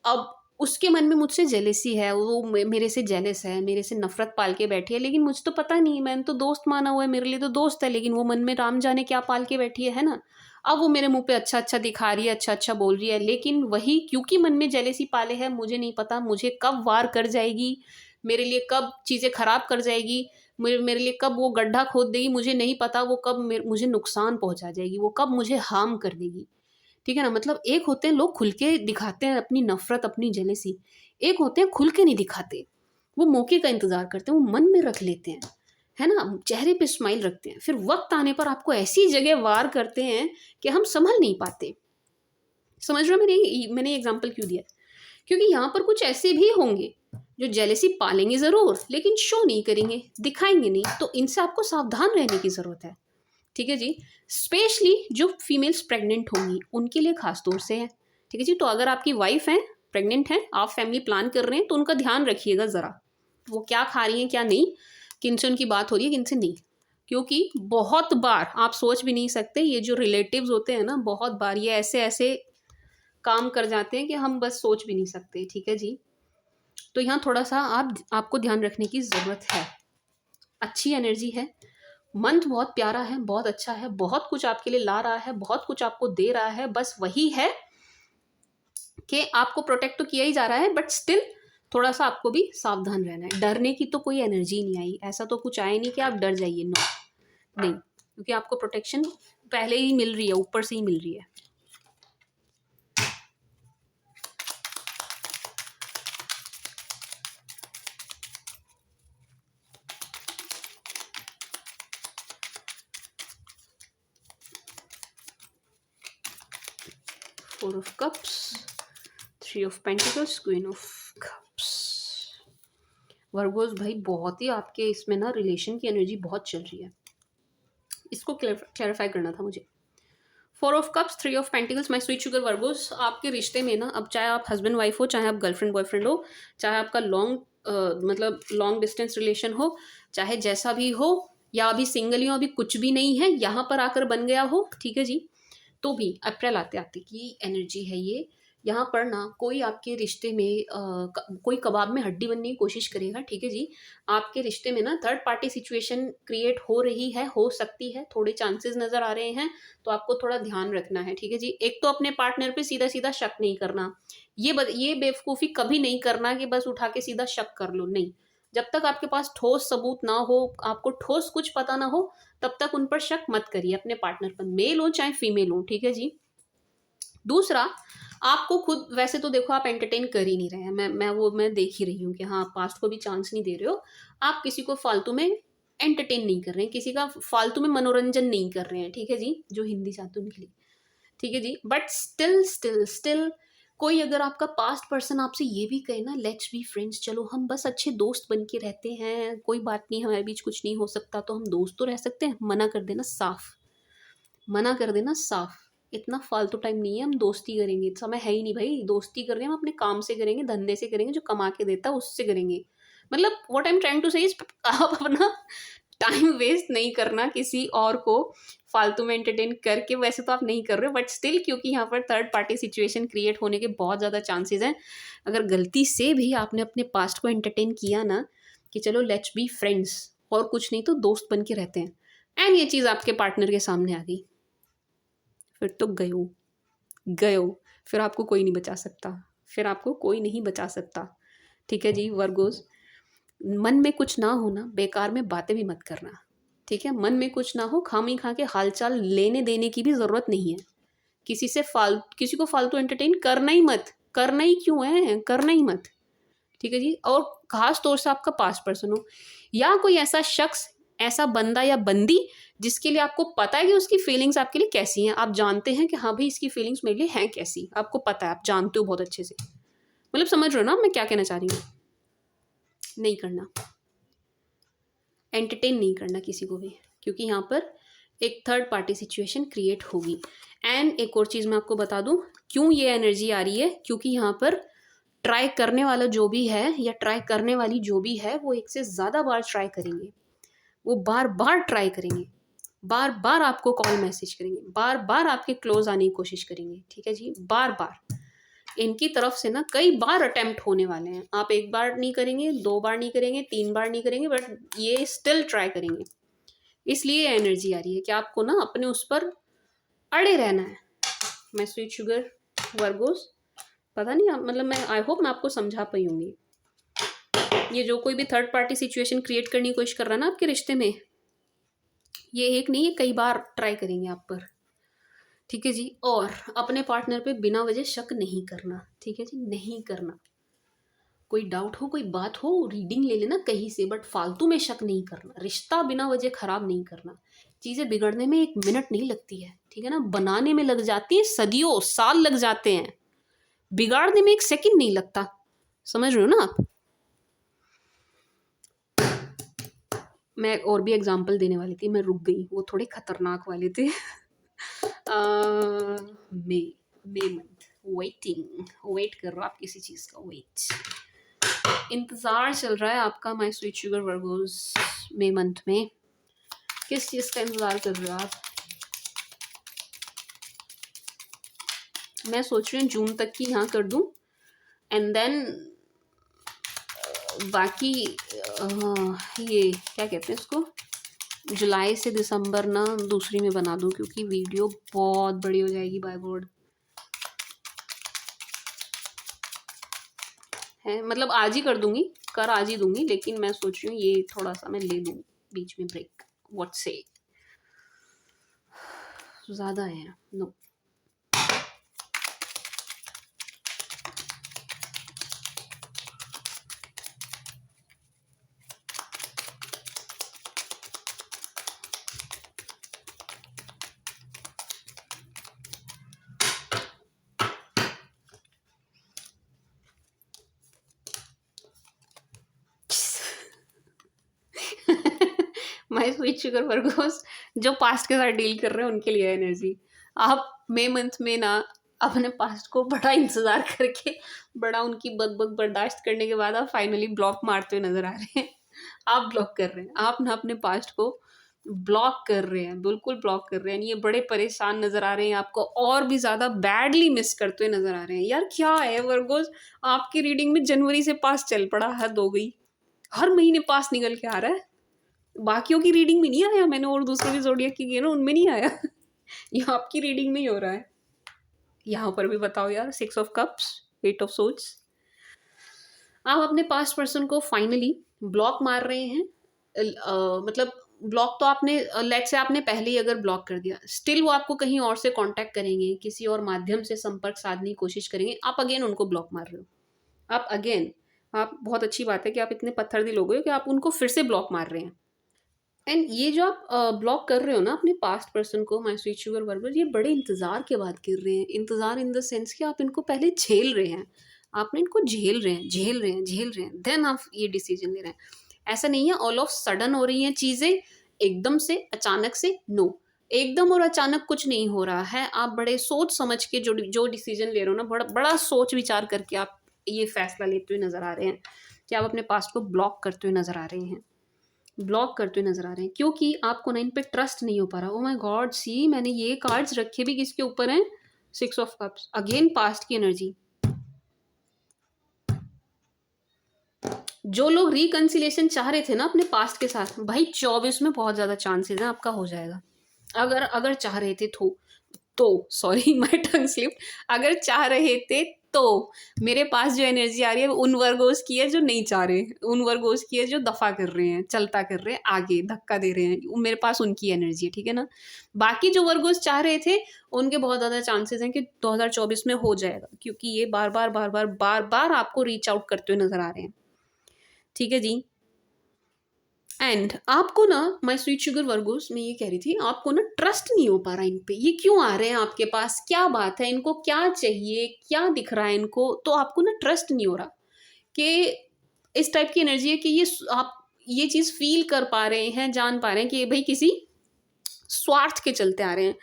अब उसके मन में मुझसे जेलेसी है, वो मेरे से जेलस है, मेरे से नफरत पाल के बैठी है, लेकिन मुझे तो पता नहीं, मैंने तो दोस्त माना हुआ है, मेरे लिए तो दोस्त है, लेकिन वो मन में राम जाने क्या पाल के बैठी है ना। अब वो मेरे मुंह पे अच्छा अच्छा दिखा रही है, अच्छा अच्छा बोल रही है, लेकिन वही क्योंकि मन में जेलेसी पाले है, मुझे नहीं पता मुझे कब वार कर जाएगी, मेरे लिए कब चीज़ें खराब कर जाएगी, मेरे लिए कब वो गड्ढा खोद देगी, मुझे नहीं पता वो कब मुझे नुकसान पहुंचा जाएगी, वो कब मुझे हार्म कर देगी, ठीक है ना। मतलब एक होते हैं लोग खुल के दिखाते हैं अपनी नफरत, अपनी जेलेसी, एक होते हैं खुल के नहीं दिखाते, वो मौके का इंतजार करते हैं, वो मन में रख लेते हैं, है ना, चेहरे पे स्माइल रखते हैं, फिर वक्त आने पर आपको ऐसी जगह वार करते हैं कि हम संभल नहीं पाते। समझ रहे हो मैंने एग्जाम्पल क्यों दिया? क्योंकि यहाँ पर कुछ ऐसे भी होंगे जो जेलेसी पालेंगे ज़रूर, लेकिन शो नहीं करेंगे, दिखाएंगे नहीं, तो इनसे आपको सावधान रहने की ज़रूरत है, ठीक है जी। स्पेशली जो फीमेल्स प्रेग्नेंट होंगी उनके लिए खास तौर से है, ठीक है जी। तो अगर आपकी वाइफ है, प्रेग्नेंट है, आप फैमिली प्लान कर रहे हैं, तो उनका ध्यान रखिएगा ज़रा, वो क्या खा रही हैं क्या नहीं, किनसे उनकी बात हो रही है किनसे नहीं। क्योंकि बहुत बार आप सोच भी नहीं सकते, ये जो रिलेटिव्स होते हैं ना, बहुत बार ये ऐसे ऐसे काम कर जाते हैं कि हम बस सोच भी नहीं सकते, ठीक है जी। तो यहाँ थोड़ा सा आपको ध्यान रखने की ज़रूरत है। अच्छी एनर्जी है, मंथ बहुत प्यारा है, बहुत अच्छा है, बहुत कुछ आपके लिए ला रहा है, बहुत कुछ आपको दे रहा है, बस वही है कि आपको प्रोटेक्ट तो किया ही जा रहा है, बट स्टिल थोड़ा सा आपको भी सावधान रहना है। डरने की तो कोई एनर्जी नहीं आई, ऐसा तो कुछ आया नहीं कि आप डर जाइए, नो, नहीं, क्योंकि आपको प्रोटेक्शन पहले ही मिल रही है, ऊपर से ही मिल रही है। Four of Cups, Three of Pentacles, Queen of Cups। Virgo's भाई बहुत ही आपके इसमें ना रिलेशन की एनर्जी बहुत चल रही है, इसको क्लैरिफाई करना था मुझे। 4 of cups, 3 of pentacles, my sweet sugar Virgo's, आपके रिश्ते में ना, अब चाहे आप हस्बैंड वाइफ हो, चाहे आप गर्लफ्रेंड बॉयफ्रेंड हो, चाहे आपका मतलब लॉन्ग डिस्टेंस रिलेशन हो, चाहे जैसा भी हो, या अभी सिंगल ही हो, अभी कुछ भी नहीं है, यहाँ पर आकर बन गया हो, ठीक है जी। तो भी अप्रैल आते आते की एनर्जी है ये। यहाँ पर ना कोई आपके रिश्ते में कोई कबाब में हड्डी बनने की कोशिश करेगा, ठीक है जी। आपके रिश्ते में ना थर्ड पार्टी सिचुएशन क्रिएट हो रही है, हो सकती है, थोड़े चांसेस नज़र आ रहे हैं, तो आपको थोड़ा ध्यान रखना है, ठीक है जी। एक तो अपने पार्टनर पे सीधा सीधा शक नहीं करना, ये बेवकूफ़ी कभी नहीं करना कि बस उठा के सीधा शक कर लो, नहीं। जब तक आपके पास ठोस सबूत ना हो, आपको ठोस कुछ पता ना हो, तब तक उन पर शक मत करिए, अपने पार्टनर पर, मेल हो चाहे फीमेल हो, ठीक है जी। दूसरा, आपको खुद, वैसे तो देखो आप एंटरटेन कर ही नहीं रहे हैं, मैं देख ही रही हूँ कि हाँ, आप पास्ट को भी चांस नहीं दे रहे हो, आप किसी को फालतू में एंटरटेन नहीं कर रहे हैं, किसी का फालतू में मनोरंजन नहीं कर रहे हैं, ठीक है जी, जो हिंदी चाहते उनके लिए, ठीक है जी। बट स्टिल स्टिल स्टिल कोई अगर आपका पास्ट पर्सन आपसे ये भी कहे ना, लेट्स बी फ्रेंड्स, चलो हम बस अच्छे दोस्त बन के रहते हैं, कोई बात नहीं, हमारे बीच कुछ नहीं हो सकता, तो हम दोस्त तो रह सकते हैं, मना कर देना साफ, मना कर देना साफ। इतना फालतू टाइम नहीं है, हम दोस्ती करेंगे, समय है ही नहीं भाई, दोस्ती कर रहे हैं हम अपने काम से करेंगे, धंधे से करेंगे, जो कमा के देता है उससे करेंगे। मतलब what I am trying to say is, आप अपना टाइम वेस्ट नहीं करना किसी और को फालतू में एंटरटेन करके, वैसे तो आप नहीं कर रहे हो, बट स्टिल क्योंकि यहाँ पर थर्ड पार्टी सिचुएशन क्रिएट होने के बहुत ज़्यादा चांसेस हैं। अगर गलती से भी आपने अपने पास्ट को एंटरटेन किया ना कि चलो लेट्स बी फ्रेंड्स, और कुछ नहीं तो दोस्त बन के रहते हैं, एंड ये चीज़ आपके पार्टनर के सामने आ गई, फिर तो गयो गयो, फिर आपको कोई नहीं बचा सकता, फिर आपको कोई नहीं बचा सकता, ठीक है जी। वर्गोस, मन में कुछ ना हो ना, बेकार में बातें भी मत करना, ठीक है। मन में कुछ ना हो, खामी खा के हालचाल लेने देने की भी ज़रूरत नहीं है, किसी को फालतू एंटरटेन करना ही मत, करना ही क्यों है, करना ही मत, ठीक है जी। और खास तौर से आपका पास्ट पर्सन हो या कोई ऐसा शख्स, ऐसा बंदा या बंदी जिसके लिए आपको पता है कि उसकी फीलिंग्स आपके लिए कैसी हैं, आप जानते हैं कि हाँ भाई इसकी फीलिंग्स मेरे लिए हैं कैसी, आपको पता है, आप जानते हो बहुत अच्छे से, मतलब समझ रहे हो ना मैं क्या कहना चाह रही हूँ। नहीं करना, एंटरटेन नहीं करना किसी को भी, क्योंकि यहाँ पर एक थर्ड पार्टी सिचुएशन क्रिएट होगी। एंड एक और चीज़ मैं आपको बता दूँ क्यों ये एनर्जी आ रही है, क्योंकि यहाँ पर ट्राई करने वाला जो भी है या ट्राई करने वाली जो भी है, वो एक से ज़्यादा बार ट्राई करेंगे, वो बार बार ट्राई करेंगे, बार बार आपको कॉल मैसेज करेंगे, बार बार आपके क्लोज आने की कोशिश करेंगे, ठीक है जी, बार बार इनकी तरफ से ना कई बार अटेम्प्ट होने वाले हैं। आप एक बार नहीं करेंगे, दो बार नहीं करेंगे, तीन बार नहीं करेंगे, बट ये स्टिल ट्राई करेंगे। इसलिए एनर्जी आ रही है कि आपको ना अपने उस पर अड़े रहना है। मैं स्वीट शुगर वर्गोस, पता नहीं मतलब मैं आई होप मैं आपको समझा पाई होंगी। ये जो कोई भी थर्ड पार्टी सिचुएशन क्रिएट करने की कोशिश कर रहा है ना आपके रिश्ते में, ये एक नहीं है, कई बार ट्राई करेंगे आप पर, ठीक है जी। और अपने पार्टनर पे बिना वजह शक नहीं करना, ठीक है जी, नहीं करना। कोई डाउट हो, कोई बात हो, रीडिंग ले लेना कहीं से, बट फालतू में शक नहीं करना, रिश्ता बिना वजह खराब नहीं करना। चीज़ें बिगड़ने में 1 मिनट नहीं लगती है, ठीक है ना, बनाने में लग जाती है सदियों, साल लग जाते हैं, बिगाड़ने में 1 सेकंड नहीं लगता, समझ रहे हो ना आप। मैं और भी एग्जाम्पल देने वाली थी, मैं रुक गई, वो थोड़े खतरनाक वाले थे। मे मे मंथ, वेटिंग, वेट कर रहा हूँ आप किसी चीज़ का, वेट, इंतज़ार चल रहा है आपका my sweet sugar Virgo's. May month में किस चीज़ का इंतज़ार कर रहे हो आप? मैं सोच रही हूँ जून तक की यहाँ कर दूँ, एंड देन बाकी ये क्या कहते हैं इसको, जुलाई से दिसंबर ना दूसरी में बना दूँ, क्योंकि वीडियो बहुत बड़ी हो जाएगी बाय गॉड है, मतलब आज ही कर दूंगी, कर आज ही दूंगी, लेकिन मैं सोच रही हूँ ये थोड़ा सा मैं ले लूँ बीच में ब्रेक, व्हाट से, ज़्यादा है no. My sweet sugar Virgos, जो पास्ट के साथ डील कर रहे हैं उनके लिए एनर्जी। आप मे मंथ में ना अपने पास्ट को बड़ा इंतज़ार करके, बड़ा उनकी बक बक बर्दाश्त करने के बाद आप फाइनली ब्लॉक मारते हुए नज़र आ रहे हैं। आप ब्लॉक कर रहे हैं, आप ना अपने पास्ट को ब्लॉक कर रहे हैं, बिल्कुल ब्लॉक कर रहे हैं। ये बड़े परेशान नज़र आ रहे हैं आपको, और भी ज़्यादा बैडली मिस करते हुए नज़र आ रहे हैं। यार क्या है वर्गोज़, आपकी रीडिंग में जनवरी से पास चल पड़ा, हद हो गई। हर महीने पास निकल के आ रहा है। बाकियों की रीडिंग में नहीं आया, मैंने और दूसरे भी ज़ोडिएक की है ना, उनमें नहीं आया। ये आपकी रीडिंग में ही हो रहा है। यहाँ पर भी बताओ यार, 6 ऑफ कप्स, 8 ऑफ सोर्ड्स। आप अपने पास्ट पर्सन को फाइनली ब्लॉक मार रहे हैं। मतलब ब्लॉक तो आपने, लेट से आपने पहले ही अगर ब्लॉक कर दिया, स्टिल वो आपको कहीं और से कांटेक्ट करेंगे, किसी और माध्यम से संपर्क साधने की कोशिश करेंगे, आप अगेन उनको ब्लॉक मार रहे हो। आप अगेन, आप, बहुत अच्छी बात है कि आप इतने पत्थर दिल हो गए कि आप उनको फिर से ब्लॉक मार रहे हैं। एंड ये जो आप ब्लॉक कर रहे हो ना अपने पास्ट पर्सन को, माय स्वीट शुगर वर्बर, ये बड़े इंतज़ार के बाद कर रहे हैं। इंतज़ार इन द सेंस कि आप इनको पहले झेल रहे हैं, आपने इनको झेल रहे हैं, झेल रहे हैं, झेल रहे हैं, देन आप ये डिसीजन ले रहे हैं। ऐसा नहीं है ऑल ऑफ सडन हो रही हैं चीज़ें, एकदम से, अचानक से, नो। एकदम और अचानक कुछ नहीं हो रहा है। आप बड़े सोच समझ के जो जो डिसीजन ले रहे हो ना, बड़ा बड़ा सोच विचार करके आप ये फैसला लेते हुए नज़र आ रहे हैं कि आप अपने पास्ट को ब्लॉक करते हुए नज़र आ रहे हैं, ब्लॉक करते हुए नज़र आ रहे हैं, क्योंकि आपको ना इन पे ट्रस्ट नहीं हो पा रहा। ओह माय गॉड, सी मैंने ये कार्ड्स रखे भी किसके ऊपर हैं, 6 ऑफ कप्स, अगेन पास्ट की एनर्जी। जो लोग रिकंसिलेशन चाह रहे थे ना अपने पास्ट के साथ, भाई 24 में बहुत ज़्यादा चांसेस हैं आपका हो जाएगा। अगर अगर चाह रहे थे तो सॉरी माय टंग स्लिप, अगर चाह रहे थे तो मेरे पास जो एनर्जी आ रही है वो उन वर्गोस की है जो नहीं चाह रहे, उन वर्गोस की है जो दफा कर रहे हैं, चलता कर रहे हैं, आगे धक्का दे रहे हैं, मेरे पास उनकी एनर्जी है, ठीक है ना। बाकी जो वर्गोस चाह रहे थे उनके बहुत ज़्यादा चांसेस हैं कि 2024 में हो जाएगा, क्योंकि ये बार बार बार बार बार बार आपको रीच आउट करते हुए नजर आ रहे हैं, ठीक है जी। एंड आपको ना, माय स्वीट शुगर वर्गोस, मैं ये कह रही थी, आपको ना ट्रस्ट नहीं हो पा रहा इन पे। ये क्यों आ रहे हैं आपके पास, क्या बात है, इनको क्या चाहिए, क्या दिख रहा है इनको, तो आपको ना ट्रस्ट नहीं हो रहा कि इस टाइप की एनर्जी है कि ये आप ये चीज़ फील कर पा रहे हैं, जान पा रहे हैं कि ये भाई किसी स्वार्थ के चलते आ रहे हैं,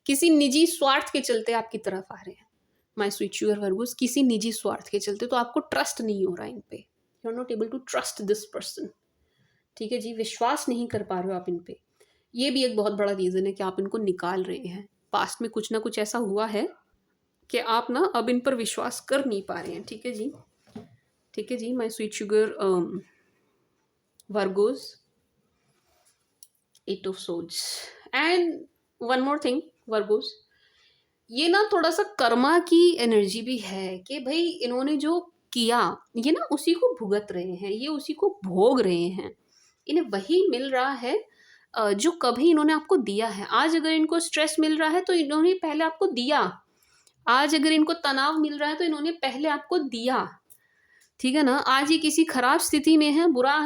किसी निजी स्वार्थ के चलते आपकी तरफ आ रहे हैं। माय स्वीट शुगर वर्गोस, किसी निजी स्वार्थ के चलते, तो आपको ट्रस्ट नहीं हो रहा इन पे, you are not able to trust this person, ठीक है जी। विश्वास नहीं कर पा रहे हो आप इन पे। ये भी एक बहुत बड़ा रीज़न है कि आप इनको निकाल रहे हैं। पास्ट में कुछ ना कुछ ऐसा हुआ है कि आप ना अब इन पर विश्वास कर नहीं पा रहे हैं, ठीक है जी। ठीक है जी, my sweet sugar Virgos, 8 of swords. And one more thing Virgos, ये ना थोड़ा सा कर्मा की एनर्जी भी है कि भाई इन्होंने जो किया, ये ना उसी को भुगत रहे हैं, ये उसी को भोग रहे हैं। इन्हें वही मिल रहा है जो कभी इन्होंने आपको दिया है। आज अगर इनको स्ट्रेस मिल रहा है तो इन्होंने पहले आपको दिया। आज अगर इनको तनाव मिल रहा है तो इन्होंने पहले आपको दिया, ठीक है ना। आज ये किसी खराब स्थिति में है, बुरा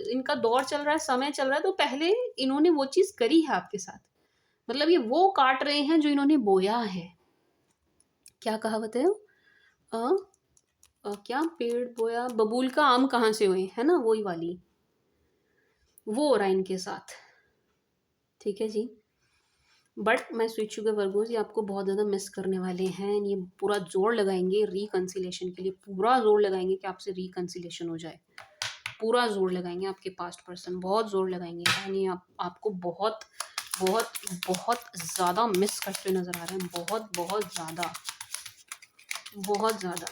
इनका दौर चल रहा है, समय चल रहा है, तो पहले इन्होंने वो चीज़ करी है आपके साथ। मतलब ये वो काट रहे हैं जो इन्होंने बोया है। क्या कहावत है, अ, क्या पेड़ बोया बबूल का आम कहाँ से हुए, है ना, वही वाली, वो हो रहा है इनके साथ, ठीक है जी। बट मैं स्वीट शुगर वर्गोस, ये आपको बहुत ज़्यादा मिस करने वाले हैं। ये पूरा जोर लगाएंगे रिकंसिलेशन के लिए, पूरा जोर लगाएंगे कि आपसे रिकंसिलेशन हो जाए, पूरा जोर लगाएंगे। आपके पास्ट पर्सन बहुत जोर लगाएंगे, यानी आपको बहुत बहुत बहुत ज़्यादा मिस करते हुए नज़र आ रहे हैं, बहुत बहुत ज़्यादा, बहुत ज़्यादा।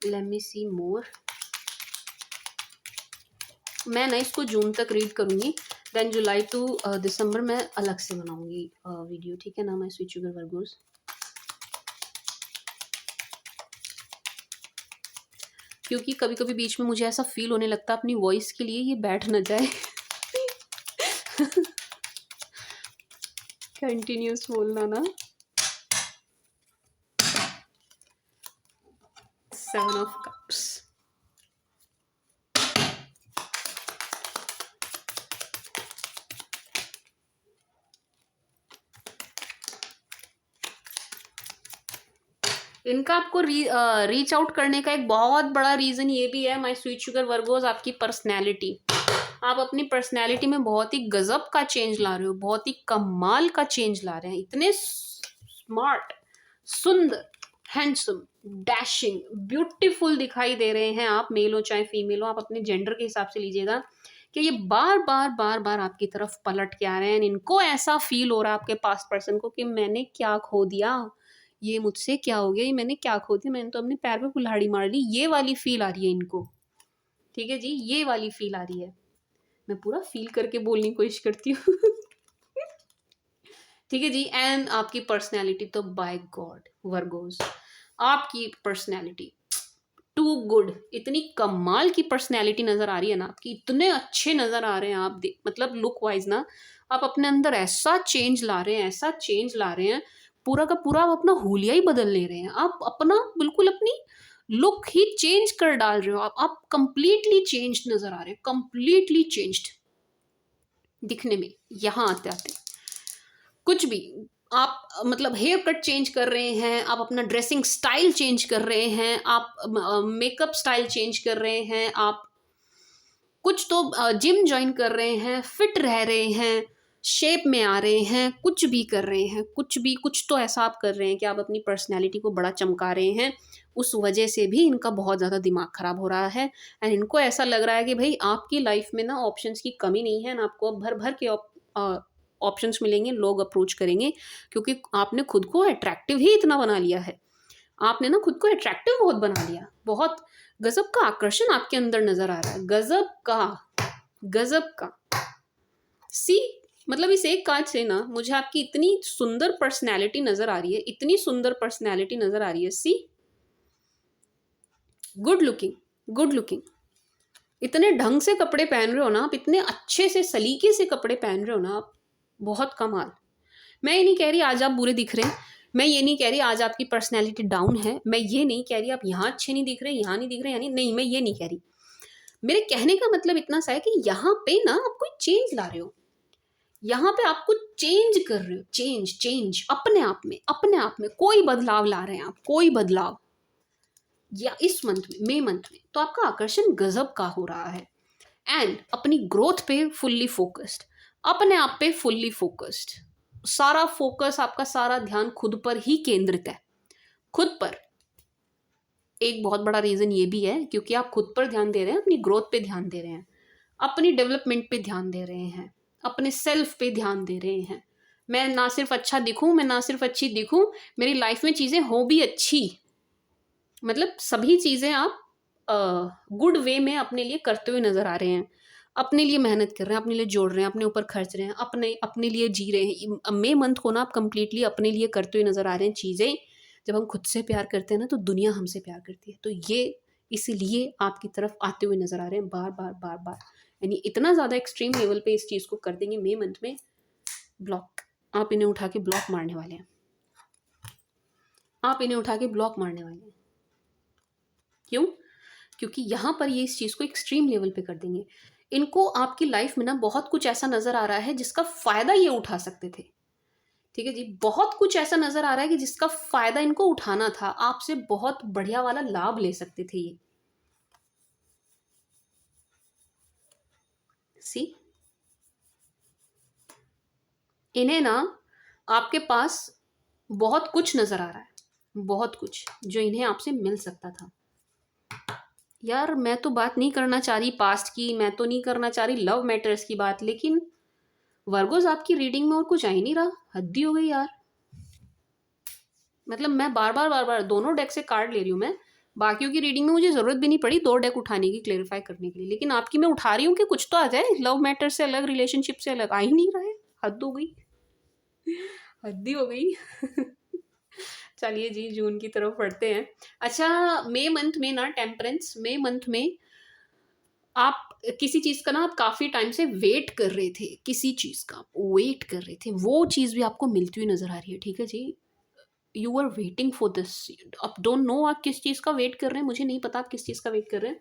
लेट मी सी मोर। मैं ना इसको जून तक रीड करूँगी, देन जुलाई टू दिसंबर में अलग से बनाऊँगी वीडियो, ठीक है ना, माय स्वीट शुगर वर्गोस। क्योंकि कभी कभी बीच में मुझे ऐसा फील होने लगता है अपनी वॉइस के लिए ये बैठ न जाए। कंटिन्यूस बोलना ना। 7 ऑफ कप्स, इनका आपको रीच आउट करने का एक बहुत बड़ा रीज़न ये भी है, माय स्वीट शुगर वर्गोस, आपकी पर्सनैलिटी। आप अपनी पर्सनैलिटी में बहुत ही गजब का चेंज ला रहे हो, बहुत ही कमाल का चेंज ला रहे हैं। इतने स्मार्ट, सुंदर, हैंडसम, डैशिंग, ब्यूटीफुल दिखाई दे रहे हैं आप, मेल हो चाहे फीमेल हो, आप अपने जेंडर के हिसाब से लीजिएगा। कि ये बार बार बार बार आपकी तरफ पलट के आ रहे हैं। इनको ऐसा फील हो रहा है आपके पास्ट पर्सन को कि मैंने क्या खो दिया, ये मुझसे क्या हो गया, ये मैंने क्या खो दिया, मैंने तो अपने पैर पे कुल्हाड़ी मार ली, ये वाली फील आ रही है इनको। ठीक है जी, ये वाली फील आ रही है। मैं पूरा फील करके बोलने की कोशिश करती हूँ। ठीक है जी। एंड आपकी पर्सनैलिटी तो बाय गॉड वर्गोस, आपकी पर्सनैलिटी टू गुड, इतनी कमाल की पर्सनैलिटी नज़र आ रही है ना आपकी, इतने अच्छे नज़र आ रहे हैं आप, मतलब लुक वाइज ना आप अपने अंदर ऐसा चेंज ला रहे हैं, ऐसा चेंज ला रहे हैं, पूरा का पूरा आप अपना हुलिया ही बदल ले रहे हैं। आप अपना बिल्कुल अपनी लुक ही चेंज कर डाल रहे हो। आप कंप्लीटली चेंज नज़र आ रहे हैं, कंप्लीटली चेंज्ड दिखने में। यहाँ आते आते कुछ भी आप मतलब हेयर कट चेंज कर रहे हैं, आप अपना ड्रेसिंग स्टाइल चेंज कर रहे हैं, आप मेकअप स्टाइल चेंज कर रहे हैं, आप कुछ तो जिम ज्वाइन कर रहे हैं, फिट रह रहे हैं, शेप में आ रहे हैं, कुछ भी कर रहे हैं, कुछ भी, कुछ तो ऐसा आप कर रहे हैं कि आप अपनी पर्सनैलिटी को बड़ा चमका रहे हैं। उस वजह से भी इनका बहुत ज़्यादा दिमाग ख़राब हो रहा है। एंड इनको ऐसा लग रहा है कि भाई आपकी लाइफ में ना ऑप्शंस की कमी नहीं है, ना आपको भर भर के ऑप्शंस मिलेंगे, लोग अप्रोच करेंगे, क्योंकि आपने खुद को अट्रैक्टिव ही इतना बना लिया है। आपने ना खुद को अट्रैक्टिव बहुत बना लिया, बहुत गजब का आकर्षण आपके अंदर नजर आ रहा है, गजब का, गजब का। सी मतलब इस एक काज से ना मुझे आपकी इतनी सुंदर पर्सनैलिटी नजर आ रही है, इतनी सुंदर पर्सनैलिटी नजर आ रही है। सी गुड लुकिंग, गुड लुकिंग, इतने ढंग से कपड़े पहन रहे हो ना आप, इतने अच्छे से सलीके से कपड़े पहन रहे हो ना आप, बहुत कमाल। मैं ये नहीं कह रही आज आप बुरे दिख रहे हैं, मैं ये नहीं कह रही आज आपकी पर्सनैलिटी डाउन है, मैं ये नहीं कह रही आप यहाँ अच्छे नहीं दिख रहे, यहाँ नहीं दिख रहे, यानी नहीं, मैं ये नहीं कह रही। मेरे कहने का मतलब इतना सा है कि यहाँ पे ना आप कोई चेंज ला रहे हो, यहाँ पे आप कुछ चेंज कर रहे हो, चेंज चेंज अपने आप में, अपने आप में कोई बदलाव ला रहे हैं आप, कोई बदलाव। या इस मंथ में, मई मंथ में तो आपका आकर्षण गजब का हो रहा है। एंड अपनी ग्रोथ पे फुल्ली फोकस्ड, अपने आप पे फुल्ली फोकस्ड, सारा फोकस आपका, सारा ध्यान खुद पर ही केंद्रित है, खुद पर। एक बहुत बड़ा रीज़न ये भी है क्योंकि आप खुद पर ध्यान दे रहे हैं, अपनी ग्रोथ पे ध्यान दे रहे हैं, अपनी डेवलपमेंट पे ध्यान दे रहे हैं, अपने सेल्फ पे ध्यान दे रहे हैं। मैं ना सिर्फ अच्छा दिखूं, मैं ना सिर्फ अच्छी दिखूं, मेरी लाइफ में चीज़ें हो भी अच्छी, मतलब सभी चीज़ें आप गुड वे में अपने लिए करते हुए नज़र आ रहे हैं, अपने लिए मेहनत कर रहे हैं, अपने लिए जोड़ रहे हैं, अपने ऊपर खर्च रहे हैं, अपने अपने लिए जी रहे हैं। मई मंथ को ना आप कंप्लीटली अपने लिए करते हुए नज़र आ रहे हैं चीज़ें। जब हम खुद से प्यार करते हैं ना तो दुनिया हमसे प्यार करती है, तो ये इसीलिए आपकी तरफ आते हुए नज़र आ रहे हैं बार बार बार बार। यानी इतना ज़्यादा एक्सट्रीम लेवल पे इस चीज़ को कर देंगे मई मंथ में, ब्लॉक, आप इन्हें उठा के ब्लॉक मारने वाले हैं, आप इन्हें उठा के ब्लॉक मारने वाले हैं। क्यों? क्योंकि यहाँ पर ये इस चीज़ को एक्सट्रीम लेवल पे कर देंगे। इनको आपकी लाइफ में ना बहुत कुछ ऐसा नज़र आ रहा है जिसका फ़ायदा ये उठा सकते थे। ठीक है जी, बहुत कुछ ऐसा नज़र आ रहा है कि जिसका फ़ायदा इनको उठाना था, आपसे बहुत बढ़िया वाला लाभ ले सकते थे ये। सी इन्हें ना आपके पास बहुत कुछ नज़र आ रहा है, बहुत कुछ जो इन्हें आपसे मिल सकता था। यार मैं तो बात नहीं करना चाह रही पास्ट की, मैं तो नहीं करना चाह रही लव मैटर्स की बात, लेकिन वर्गोस आपकी रीडिंग में और कुछ आ ही नहीं रहा, हद्दी हो गई यार। मतलब मैं बार बार दोनों डेक से कार्ड ले रही हूँ मैं, बाकियों की रीडिंग में मुझे ज़रूरत भी नहीं पड़ी 2 डेक उठाने की क्लेरिफाई करने के लिए, लेकिन आपकी मैं उठा रही हूँ कि कुछ तो आ जाए, लव मैटर से अलग, रिलेशनशिप से अलग, आ ही नहीं रहा है, हद हो गई, हद्दी हो गई। चलिए जी जून की तरफ बढ़ते हैं। अच्छा, मई मंथ में ना टेम्परेंस, मई मंथ में आप किसी चीज़ का ना आप काफ़ी टाइम से वेट कर रहे थे, किसी चीज़ का वेट कर रहे थे, वो चीज़ भी आपको मिलती हुई नज़र आ रही है। ठीक है जी, you are waiting for this, आप डोंट नो आप किस चीज़ का वेट कर रहे हैं, मुझे नहीं पता आप किस चीज़ का वेट कर रहे हैं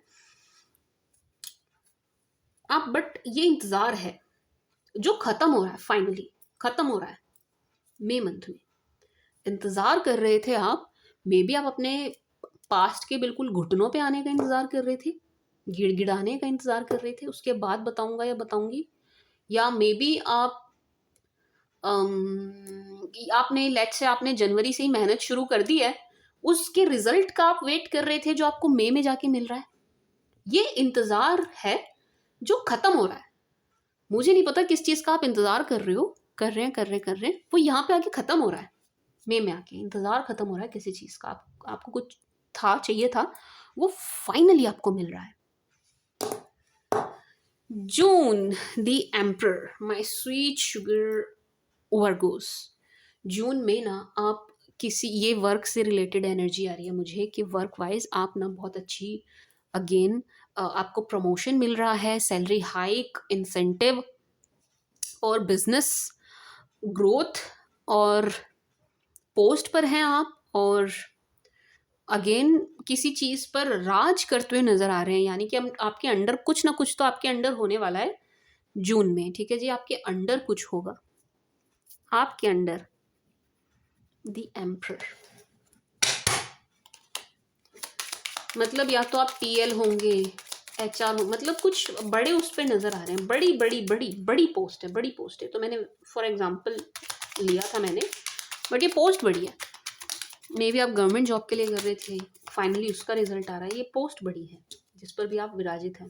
आप, बट ये इंतज़ार है जो ख़त्म हो रहा है, फाइनली ख़त्म हो रहा है मई मंथ में। इंतज़ार कर रहे थे आप, मे बी आप अपने पास्ट के बिल्कुल घुटनों पे आने का इंतज़ार कर रहे थे, गिड़गिड़ाने का इंतज़ार कर रहे थे, उसके बाद बताऊंगा या बताऊंगी, या मे बी आप आपने लेट से आपने जनवरी से ही मेहनत शुरू कर दी है, उसके रिजल्ट का आप वेट कर रहे थे जो आपको मई में जाके मिल रहा है। ये इंतज़ार है जो ख़त्म हो रहा है। मुझे नहीं पता किस चीज़ का आप इंतज़ार कर रहे हो, कर रहे हैं, वो यहाँ पे आके ख़त्म हो रहा है। मई में आके इंतज़ार ख़त्म हो रहा है किसी चीज़ का, आपको कुछ था, चाहिए था, वो फाइनली आपको मिल रहा है। June, the emperor, my sweet sugar Virgos. June में ना आप किसी, ये वर्क से रिलेटेड एनर्जी आ रही है मुझे कि वर्क वाइज आप ना बहुत अच्छी, अगेन आपको प्रमोशन मिल रहा है, सैलरी हाइक, इंसेंटिव और बिजनेस ग्रोथ, और पोस्ट पर हैं आप, और अगेन किसी चीज़ पर राज करते हुए नज़र आ रहे हैं, यानी कि हम आपके अंडर कुछ ना कुछ तो आपके अंडर होने वाला है जून में। ठीक है जी, आपके अंडर कुछ होगा, आपके अंडर द एम्परर। मतलब या तो आप पीएल होंगे, एचआर हो, मतलब कुछ बड़े उस पर नज़र आ रहे हैं, बड़ी बड़ी बड़ी बड़ी पोस्ट है, बड़ी पोस्ट है। तो मैंने फॉर एग्जांपल लिया था मैंने, बट ये पोस्ट बड़ी है। मे बी आप गवर्नमेंट जॉब के लिए कर रहे थे, फाइनली उसका रिजल्ट आ रहा है। ये पोस्ट बड़ी है जिस पर भी आप विराजित हैं।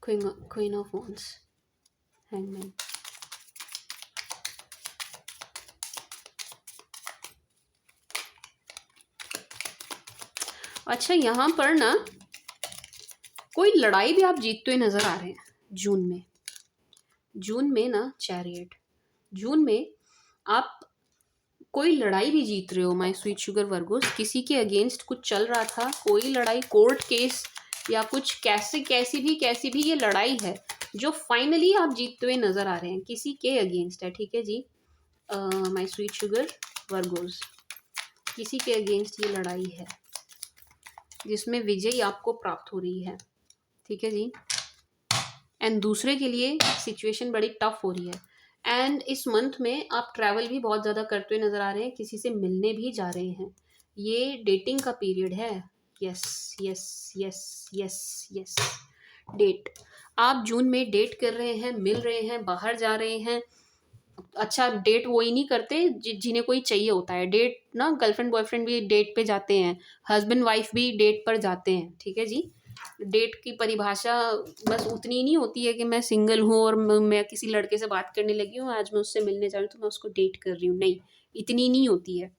Queen of wands, hangman. अच्छा, यहाँ पर ना कोई लड़ाई भी आप जीतते हुए नजर आ रहे हैं जून में। जून में ना चैरियट, जून में आप कोई लड़ाई भी जीत रहे हो माय स्वीट शुगर वर्गोस। किसी के अगेंस्ट कुछ चल रहा था, कोई लड़ाई, कोर्ट केस या कुछ, कैसी भी ये लड़ाई है जो फाइनली आप जीतते हुए नजर आ रहे हैं, किसी के अगेंस्ट है। ठीक है जी, माय स्वीट शुगर वर्गोस, किसी के अगेंस्ट ये लड़ाई है जिसमें विजय आपको प्राप्त हो रही है। ठीक है जी, एंड दूसरे के लिए सिचुएशन बड़ी टफ हो रही है। एंड इस मंथ में आप ट्रैवल भी बहुत ज़्यादा करते हुए नज़र आ रहे हैं, किसी से मिलने भी जा रहे हैं। ये डेटिंग का पीरियड है। Yes yes yes yes yes, date. आप जून में डेट कर रहे हैं, मिल रहे हैं, बाहर जा रहे हैं। अच्छा, डेट वो ही नहीं करते जिन्हें कोई चाहिए होता है। डेट ना, गर्लफ्रेंड बॉयफ्रेंड भी डेट पे जाते हैं, हस्बैंड वाइफ भी डेट पर जाते हैं। ठीक है जी, डेट की परिभाषा बस उतनी नहीं होती है कि मैं सिंगल हूँ और मैं किसी लड़के से बात करने लगी हूँ, आज मैं उससे मिलने जा रही हूँ तो मैं उसको डेट कर रही हूँ। नहीं, इतनी नहीं होती है।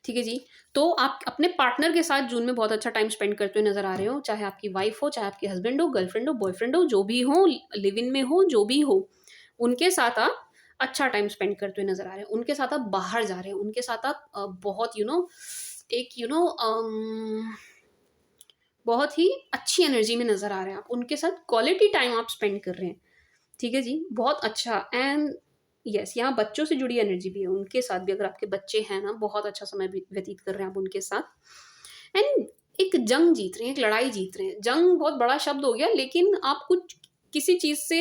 ठीक है जी, तो आप अपने पार्टनर के साथ जून में बहुत अच्छा टाइम स्पेंड करते हुए नजर आ रहे हो, चाहे आपकी वाइफ हो, चाहे आपके हस्बैंड हो, गर्लफ्रेंड हो, बॉयफ्रेंड हो, जो भी हो, लिव इन में हो, जो भी हो, उनके साथ आप अच्छा टाइम स्पेंड करते हुए नजर आ रहे हैं। उनके साथ आप बाहर जा रहे हैं, उनके साथ आप बहुत एक बहुत ही अच्छी एनर्जी में नजर आ रहे हैं। आप उनके साथ क्वालिटी टाइम आप स्पेंड कर रहे हैं। ठीक है जी, बहुत अच्छा। एंड यस, यहाँ बच्चों से जुड़ी एनर्जी भी है, उनके साथ भी अगर आपके बच्चे हैं ना, बहुत अच्छा समय व्यतीत कर रहे हैं आप उनके साथ। एंड एक जंग जीत रहे हैं, एक लड़ाई जीत रहे हैं। जंग बहुत बड़ा शब्द हो गया, लेकिन आप कुछ किसी चीज़ से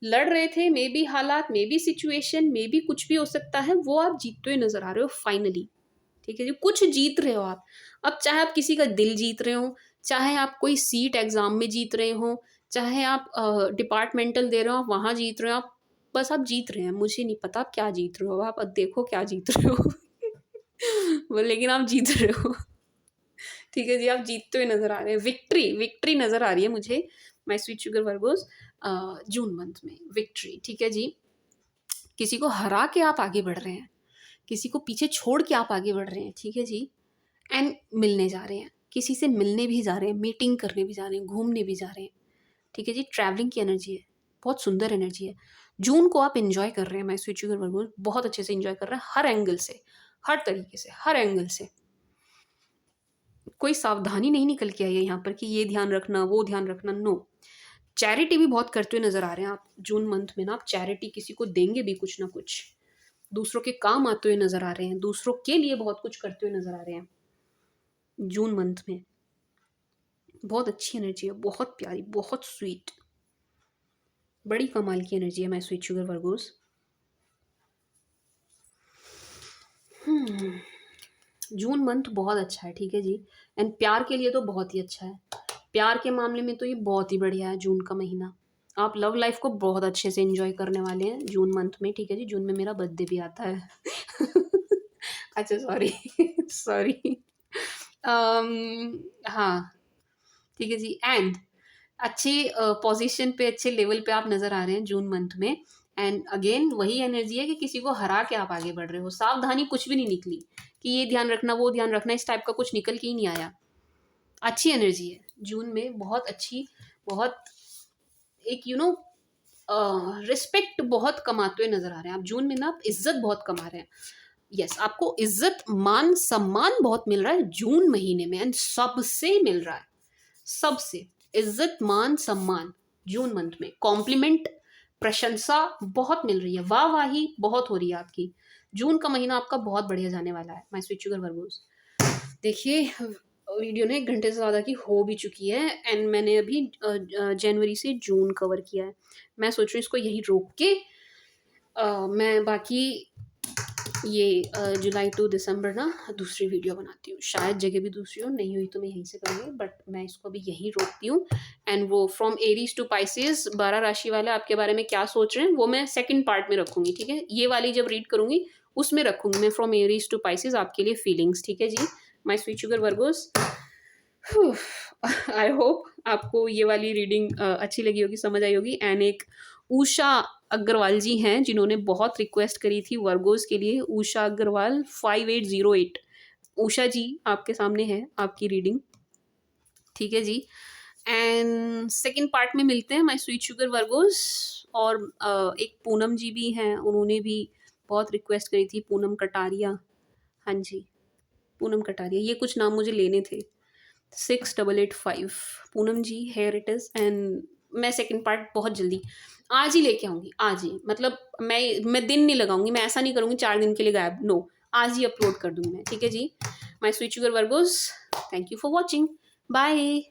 लड़ रहे थे, मे बी हालात, may be situation, may be कुछ भी हो सकता है, वो आप जीतते हुए नजर आ रहे हो फाइनली। ठीक है जी, कुछ जीत रहे हो आप। अब चाहे आप किसी का दिल जीत रहे हो, चाहे आप कोई सीट एग्जाम में जीत रहे हो, चाहे आप डिपार्टमेंटल दे रहे हो, आप वहाँ जीत रहे हो, आप बस आप जीत रहे हैं। मुझे नहीं पता आप क्या जीत रहे हो, आप अब देखो क्या जीत रहे हो वो, लेकिन आप जीत रहे हो। ठीक है जी, आप जीतते हुए नजर आ रहे हैं। विक्ट्री, विक्ट्री नजर आ रही है मुझे my sweet sugar Virgos June month में, विक्ट्री। ठीक है जी, किसी को हरा के आप आगे बढ़ रहे हैं, किसी को पीछे छोड़ के आप आगे बढ़ रहे हैं। ठीक है जी, एंड मिलने जा रहे हैं, किसी से मिलने भी जा रहे हैं, मीटिंग करने भी जा रहे हैं, घूमने भी जा रहे हैं। ठीक है जी, ट्रैवलिंग की एनर्जी है, बहुत सुंदर एनर्जी है। जून को आप इन्जॉय कर रहे हैं, मैं स्वीट शुगर वर्गोस बहुत अच्छे से इन्जॉय कर रहे हैं, हर एंगल से, हर तरीके से, हर एंगल से। कोई सावधानी नहीं निकल के आई है यहाँ पर कि ये ध्यान रखना, वो ध्यान रखना, नो। चैरिटी भी बहुत करते हुए नजर आ रहे हैं आप जून मंथ में ना। आप चैरिटी किसी को देंगे भी कुछ ना कुछ, दूसरों के काम आते हुए नजर आ रहे हैं, दूसरों के लिए बहुत कुछ करते हुए नजर आ रहे हैं जून मंथ में। बहुत अच्छी एनर्जी है, बहुत प्यारी, बहुत स्वीट, बड़ी कमाल की एनर्जी है my sweet sugar Virgos. June month बहुत अच्छा है। ठीक है जी, एंड प्यार के लिए तो बहुत ही अच्छा है। प्यार के मामले में तो ये बहुत ही बढ़िया है जून का महीना। आप लव लाइफ को बहुत अच्छे से एंजॉय करने वाले हैं जून मंथ में। ठीक है जी, जून में मेरा बर्थडे भी आता है अच्छा, सॉरी सॉरी। हाँ, ठीक है जी। एंड अच्छे पोजीशन पे, अच्छे लेवल पे आप नजर आ रहे हैं जून मंथ में। एंड अगेन वही एनर्जी है कि किसी को हरा के आप आगे बढ़ रहे हो। सावधानी कुछ भी नहीं निकली कि ये ध्यान रखना, वो ध्यान रखना, इस टाइप का कुछ निकल के ही नहीं आया। अच्छी एनर्जी है जून में, बहुत अच्छी, बहुत एक रिस्पेक्ट बहुत कमाते हुए नजर आ रहे हैं आप जून में ना। आप इज्जत बहुत कमा रहे हैं। यस, आपको इज्जत, मान, सम्मान बहुत मिल रहा है जून महीने में। एंड सबसे मिल रहा है, सबसे इज्जत, मान, सम्मान जून मंथ में। कॉम्प्लीमेंट, प्रशंसा बहुत मिल रही है, वाहवाही बहुत हो रही है आपकी। जून का महीना आपका बहुत बढ़िया जाने वाला है माय स्वीट शुगर वर्गोस। देखिए, वीडियो ने 1 घंटे से ज़्यादा की हो भी चुकी है। एंड मैंने अभी जनवरी से जून कवर किया है। मैं सोच रही हूँ इसको यही रोक के मैं बाकी ये जुलाई टू दिसंबर ना दूसरी वीडियो बनाती हूँ। शायद जगह भी दूसरी हो, नहीं हुई तो मैं यहीं से करूँगी, बट मैं इसको अभी यहीं रोकती हूँ। एंड वो फ्रॉम एरीज टू पाइसेस 12 राशि वाले आपके बारे में क्या सोच रहे हैं वो मैं सेकंड पार्ट में रखूँगी, ठीक है। ये वाली जब रीड करूँगी उसमें रखूँगी मैं फ्रॉम एरीज टू पाइसेस आपके लिए फीलिंग्स, ठीक है जी। My sweet sugar Virgos, I hope आपको ये वाली रीडिंग अच्छी लगी होगी, समझ आई होगी। एंड एक उषा अग्रवाल जी हैं जिन्होंने बहुत रिक्वेस्ट करी थी वर्गोस के लिए। उषा अग्रवाल 5808, उषा जी आपके सामने है आपकी रीडिंग, ठीक है जी। एंड सेकंड पार्ट में मिलते हैं माय स्वीट शुगर वर्गोस। और एक पूनम जी भी हैं, उन्होंने भी बहुत रिक्वेस्ट करी थी, पूनम कटारिया। हाँ जी, पूनम कटारिया, ये कुछ नाम मुझे लेने थे। 6885 पूनम जी, हेयर इट इज़। एंड मैं सेकंड पार्ट बहुत जल्दी आज ही लेके आऊँगी, आज ही। मतलब मैं दिन नहीं लगाऊंगी, मैं ऐसा नहीं करूँगी 4 दिन के लिए गायब, नो, आज ही अपलोड कर दूँगी मैं, ठीक है जी। My sweet sugar Virgos, thank you for watching, bye.